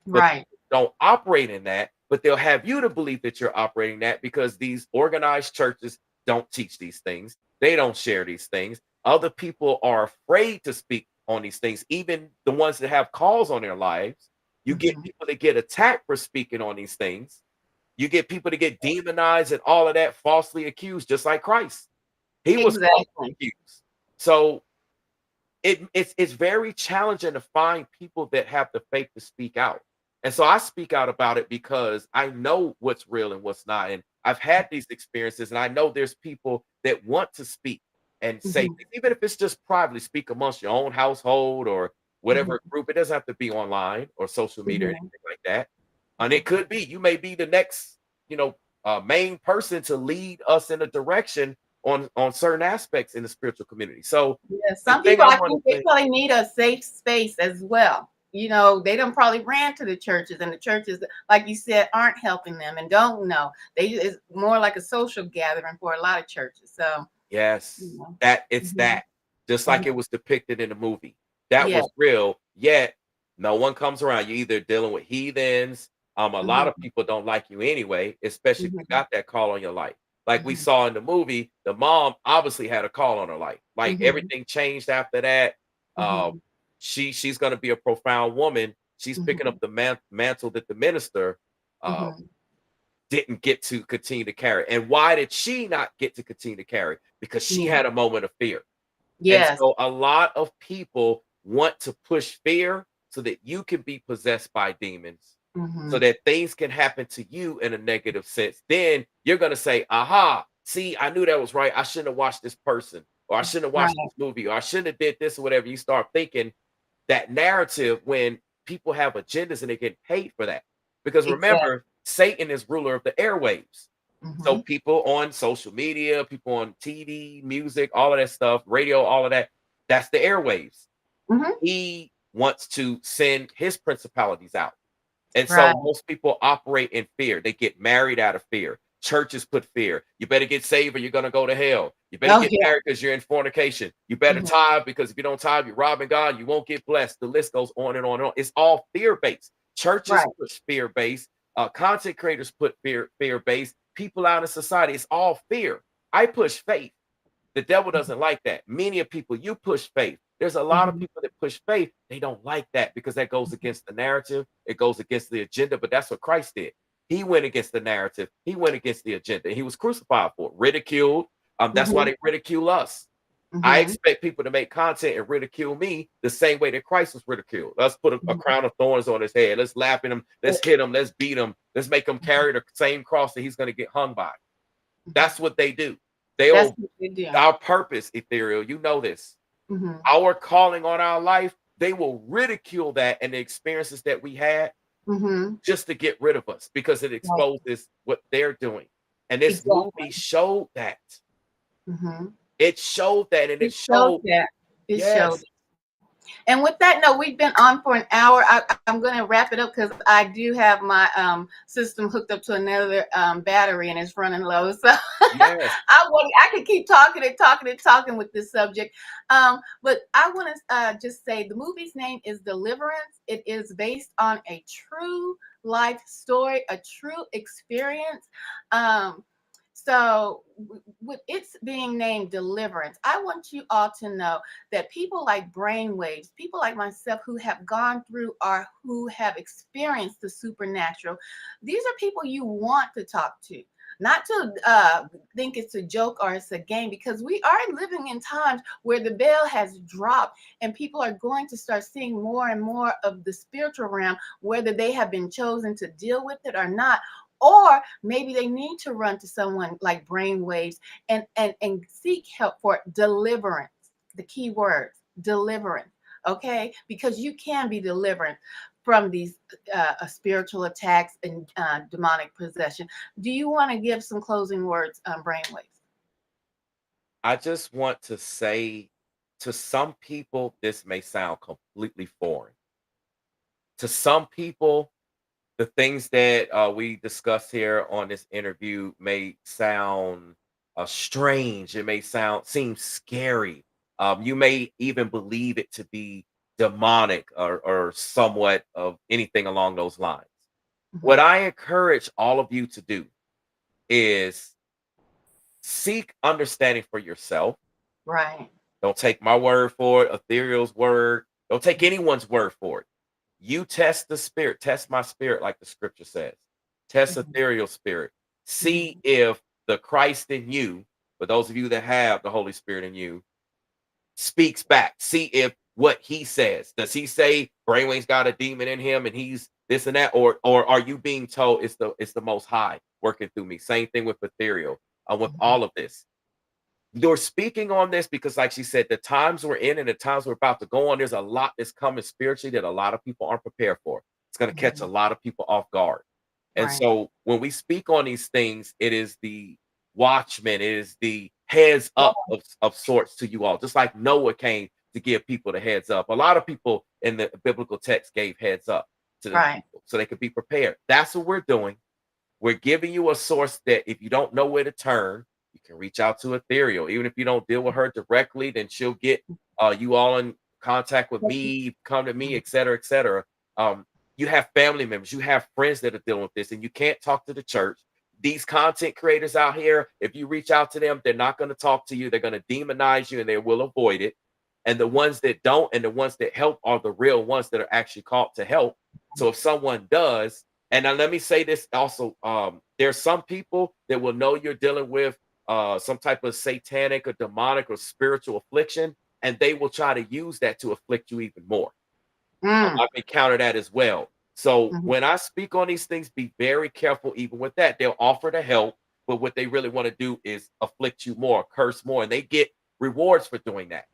S2: But
S1: Right.
S2: people don't operate in that, but they'll have you to believe that you're operating that because these organized churches don't teach these things. They don't share these things. Other people are afraid to speak on these things, even the ones that have calls on their lives. You get
S1: Mhm.
S2: people that get attacked for speaking on these things. You get people to get demonized and all of that, falsely accused, just like Christ. He was falsely
S1: Exactly.
S2: accused. So it's very challenging to find people that have the faith to speak out. And so I speak out about it because I know what's real and what's not. And I've had these experiences, and I know there's people that want to speak and say
S1: Mhm.
S2: things, even if it's just privately, speak amongst your own household or
S1: Mhm.
S2: whatever group. It doesn't have to be online or social media or
S1: Mhm.
S2: anything like that. And it could be you may be the next, main person to lead us in a direction on certain aspects in the spiritual community. So
S1: Yeah,
S2: the
S1: some
S2: thing
S1: people
S2: I
S1: I
S2: want
S1: think
S2: to
S1: they
S2: say,
S1: probably need a safe space as well. you know, they don't probably ran to the churches, and the churches, like you said, aren't helping them and don't know. It's more like a social gathering for a lot of churches. So, you
S2: Yes,
S1: know.
S2: that it's
S1: Mhm.
S2: that, just like
S1: Mhm.
S2: it was depicted in the movie. That
S1: Yeah.
S2: was real, yet no one comes around. You're either dealing with heathens. A lot of
S1: Mhm.
S2: people don't like you anyway, especially if you
S1: Mhm.
S2: got that call on your life. Like we
S1: Mhm.
S2: saw in the movie, the mom obviously had a call on her life. Like
S1: Mhm.
S2: everything changed after that. Uh,
S1: Mhm.
S2: she's going to be a profound woman. She's picking up
S1: Mhm.
S2: the mantle that the minister uh,
S1: Mhm.
S2: didn't get to continue to carry. And why did she not get to continue to carry? Because she
S1: Yeah.
S2: had a moment of fear. And
S1: Yes.
S2: so a lot of people want to push fear so that you can be possessed by demons, so
S1: Mhm.
S2: that things can happen to you in a negative sense. Then you're going to say, aha, see, I knew that was right. I shouldn't have watched this person, or I shouldn't have watched
S1: Right.
S2: this movie, or I shouldn't have did this or whatever. You start thinking that narrative when people have agendas and they get paid for that. Because
S1: Exactly.
S2: remember, Satan is ruler of the airwaves. So
S1: Mhm.
S2: people on social media, people on TV, music, all of that stuff, radio, all of that, that's the airwaves.
S1: Mhm.
S2: He wants to send his principalities out. And so
S1: Right.
S2: most people operate in fear. They get married out of fear. Churches put fear. You better get saved or you're going to go to hell. You better
S1: Oh
S2: get
S1: yeah.
S2: married because you're in fornication. You better
S1: Mhm.
S2: tithe because if you don't tithe, you're robbing God. You won't get blessed. The list goes on and on and on. It's all fear based. Churches
S1: Right.
S2: push fear based. Content creators put fear based. People out in society, it's all fear. I push faith. The devil doesn't like that. Many of people, you push faith. There's a lot of
S1: Mhm.
S2: people that push faith. They don't like that because that goes against the narrative. It goes against the agenda. But that's what Christ did. He went against the narrative. He went against the agenda. He was crucified for it, ridiculed. That's why
S1: Mhm.
S2: they ridicule us. I
S1: Mhm.
S2: expect people to make content and ridicule me the same way that Christ was ridiculed. Let's put a
S1: Mhm.
S2: crown of thorns on his head. Let's laugh at him. Let's hit him. Let's beat him. Let's make him carry the same cross that he's going to get hung by.
S1: Mhm.
S2: That's what they do.
S1: That's
S2: They'll
S1: what they do.
S2: our purpose, ethereal, you know this.
S1: Mhm.
S2: Our calling on our life, they will ridicule that and the experiences that we had
S1: Mhm.
S2: just to get rid of us because it
S1: Right.
S2: exposes what they're doing. And this
S1: Exactly.
S2: movie showed that.
S1: Mhm.
S2: It showed that, and
S1: It
S2: it
S1: showed
S2: showed,
S1: that. It showed.
S2: yes,
S1: And with that note, we've been on for an hour. I'm going to wrap it up because I do have my system hooked up to another battery and it's running low. So
S2: yes.
S1: I could keep talking and talking and talking with this subject. But I want to just say the movie's name is Deliverance. It is based on a true life story, a true experience. Um, so, with its being named Deliverance, I want you all to know that people like Brainwaves, people like myself who have gone through or who have experienced the supernatural, these are people you want to talk to. Not to think it's a joke or it's a game, because we are living in times where the veil has dropped and people are going to start seeing more and more of the spiritual realm, whether they have been chosen to deal with it or not. Or maybe they need to run to someone like Brainwaves and seek help for deliverance. The key words, deliverance. Okay, because you can be delivered from these spiritual attacks and demonic possession. Do you want to give some closing words on Brainwaves?
S2: I just want to say to some people, this may sound completely foreign. To some people, the things that we discuss here on this interview may sound strange. It may seem scary. You may even believe it to be demonic or somewhat of anything along those lines. What
S1: Mhm.
S2: I encourage all of you to do is seek understanding for yourself.
S1: Right.
S2: Don't take my word for it, Ethereal's word. Don't take anyone's word for it. You test the spirit, test my spirit, like the scripture says. Test
S1: Mhm.
S2: ethereal spirit. See
S1: Mhm.
S2: if the Christ in you, for those of you that have the Holy Spirit in you, speaks back. See if what he says. Does he say Brainwave's got a demon in him and he's this and that? Or are you being told it's the most high working through me? Same thing with ethereal, with
S1: Mhm.
S2: all of this. You're speaking on this because, like she said, the times we're in and the times we're about to go on, there's a lot that's coming spiritually that a lot of people aren't prepared for. It's going to catch a
S1: Mhm.
S2: lot of people off guard. And
S1: Right.
S2: so when we speak on these things, it is the watchman, it is the heads up of sorts to you all. Just like Noah came to give people the heads up. A lot of people in the biblical text gave heads up to the
S1: Right.
S2: people so they could be prepared. That's what we're doing. We're giving you a source that if you don't know where to turn, you can reach out to Ethereal. Even if you don't deal with her directly, then she'll get you all in contact with me, come to me, et cetera, et cetera. Um, you have family members, you have friends that are dealing with this, and you can't talk to the church. These content creators out here, if you reach out to them, they're not going to talk to you. They're going to demonize you and they will avoid it. And the ones that don't and the ones that help are the real ones that are actually called to help. So if someone does, and now let me say this also, there's some people that will know you're dealing with some type of satanic or demonic or spiritual affliction, and they will try to use that to afflict you even more.
S1: Mm.
S2: I've encountered that as well. So
S1: Mhm.
S2: when I speak on these things, be very careful even with that. They'll offer to help, but what they really want to do is afflict you more, curse more, and they get rewards for doing that.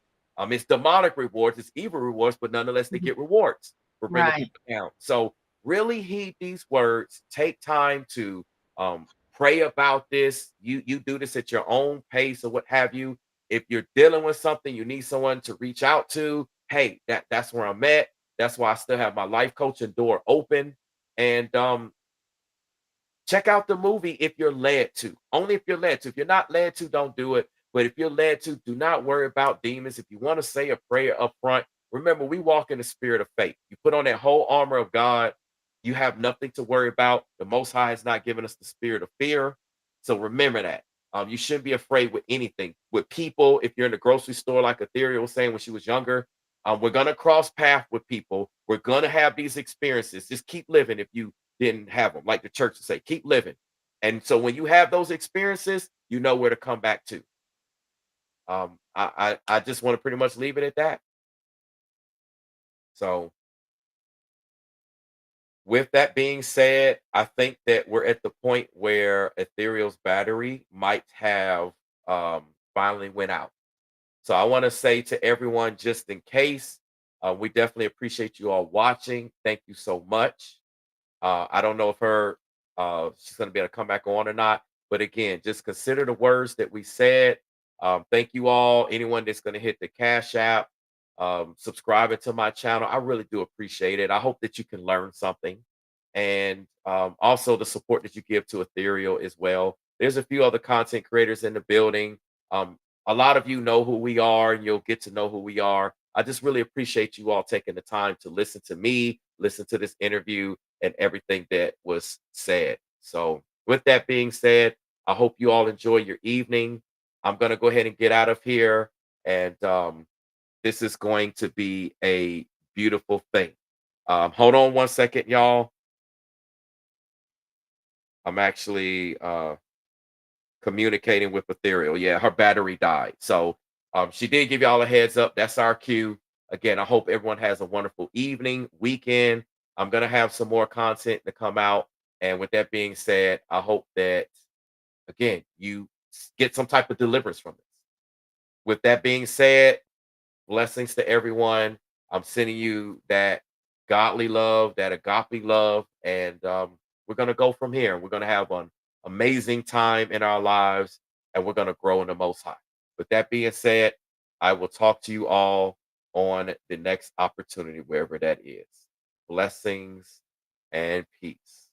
S2: It's demonic rewards, it's evil rewards, but nonetheless, they
S1: Mhm.
S2: get rewards for bringing
S1: Right.
S2: people down. So really heed these words. Take time to pray about this. You do this at your own pace or what have you. If you're dealing with something, you need someone to reach out to. Hey, that's where I'm at. That's why I still have my life coaching door open. And check out the movie if you're led to. Only if you're led to. If you're not led to, don't do it. But if you're led to, do not worry about demons. If you want to say a prayer up front, remember we walk in the spirit of faith. You put on that whole armor of God, you have nothing to worry about. The Most High has not given us the spirit of fear. So remember that. You shouldn't be afraid with anything. With people, if you're in the grocery store, like Ethereal was saying when she was younger, we're gonna cross path with people. We're gonna have these experiences. Just keep living if you didn't have them. Like the church would say, keep living. And so when you have those experiences, you know where to come back to. I just want to pretty much leave it at that. So with that being said, I think that we're at the point where Ethereal's battery might have finally went out. So I want to say to everyone, just in case, we definitely appreciate you all watching. Thank you so much. I don't know if she's going to be able to come back on or not. But again, just consider the words that we said. Thank you all. Anyone that's going to hit the Cash App, subscribing to my channel, I really do appreciate it. I hope that you can learn something, and also the support that you give to Ethereal as well. There's a few other content creators in the building. A lot of you know who we are, and you'll get to know who we are. I just really appreciate you all taking the time to listen to me, listen to this interview, and everything that was said. So, with that being said, I hope you all enjoy your evening. I'm going to go ahead and get out of here. And this is going to be a beautiful thing. Hold on one second, y'all. I'm actually communicating with Ethereal. Yeah, her battery died. So, she did give y'all a heads up. That's our cue. Again, I hope everyone has a wonderful evening, weekend. I'm going to have some more content to come out. And with that being said, I hope that, again, you get some type of deliverance from this. With that being said, blessings to everyone. I'm sending you that godly love, that agape love. And we're going to go from here. We're going to have an amazing time in our lives, and we're going to grow in the Most High. With that being said, I will talk to you all on the next opportunity, wherever that is. Blessings and peace.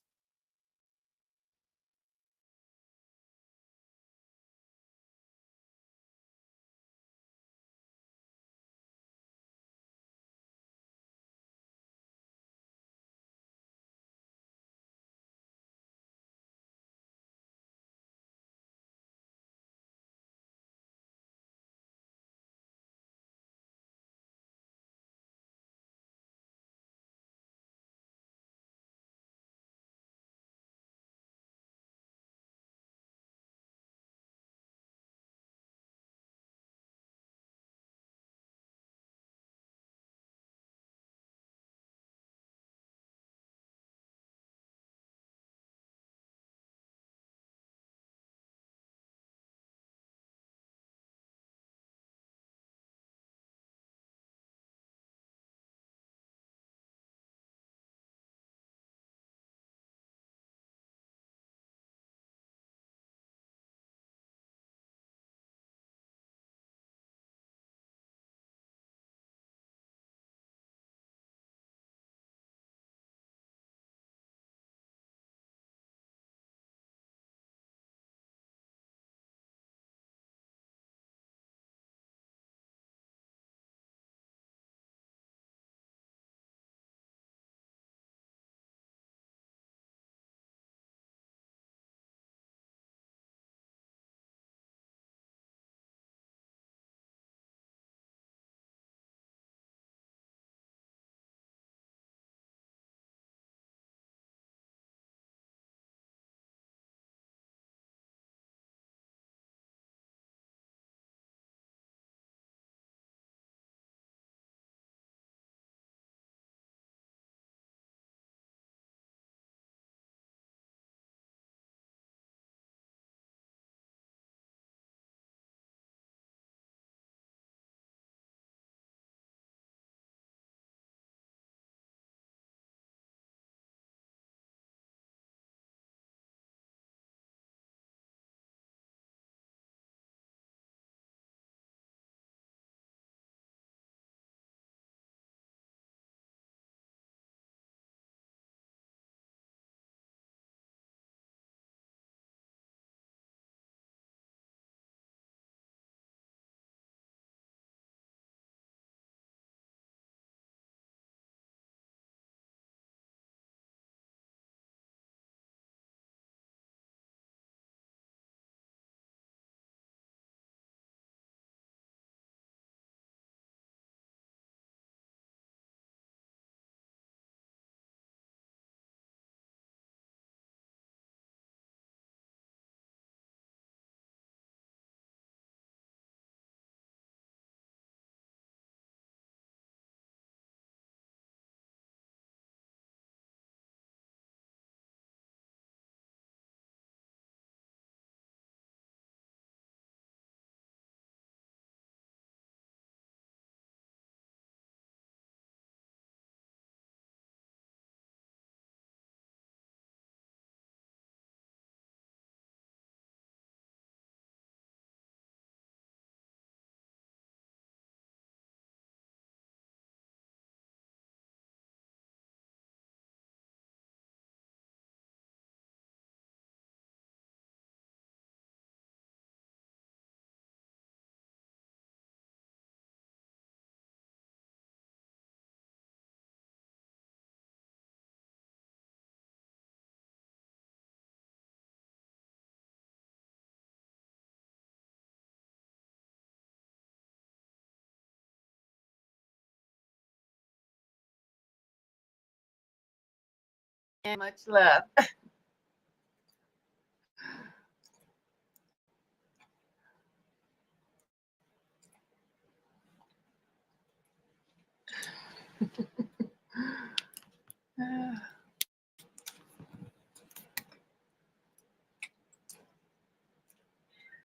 S1: And much love.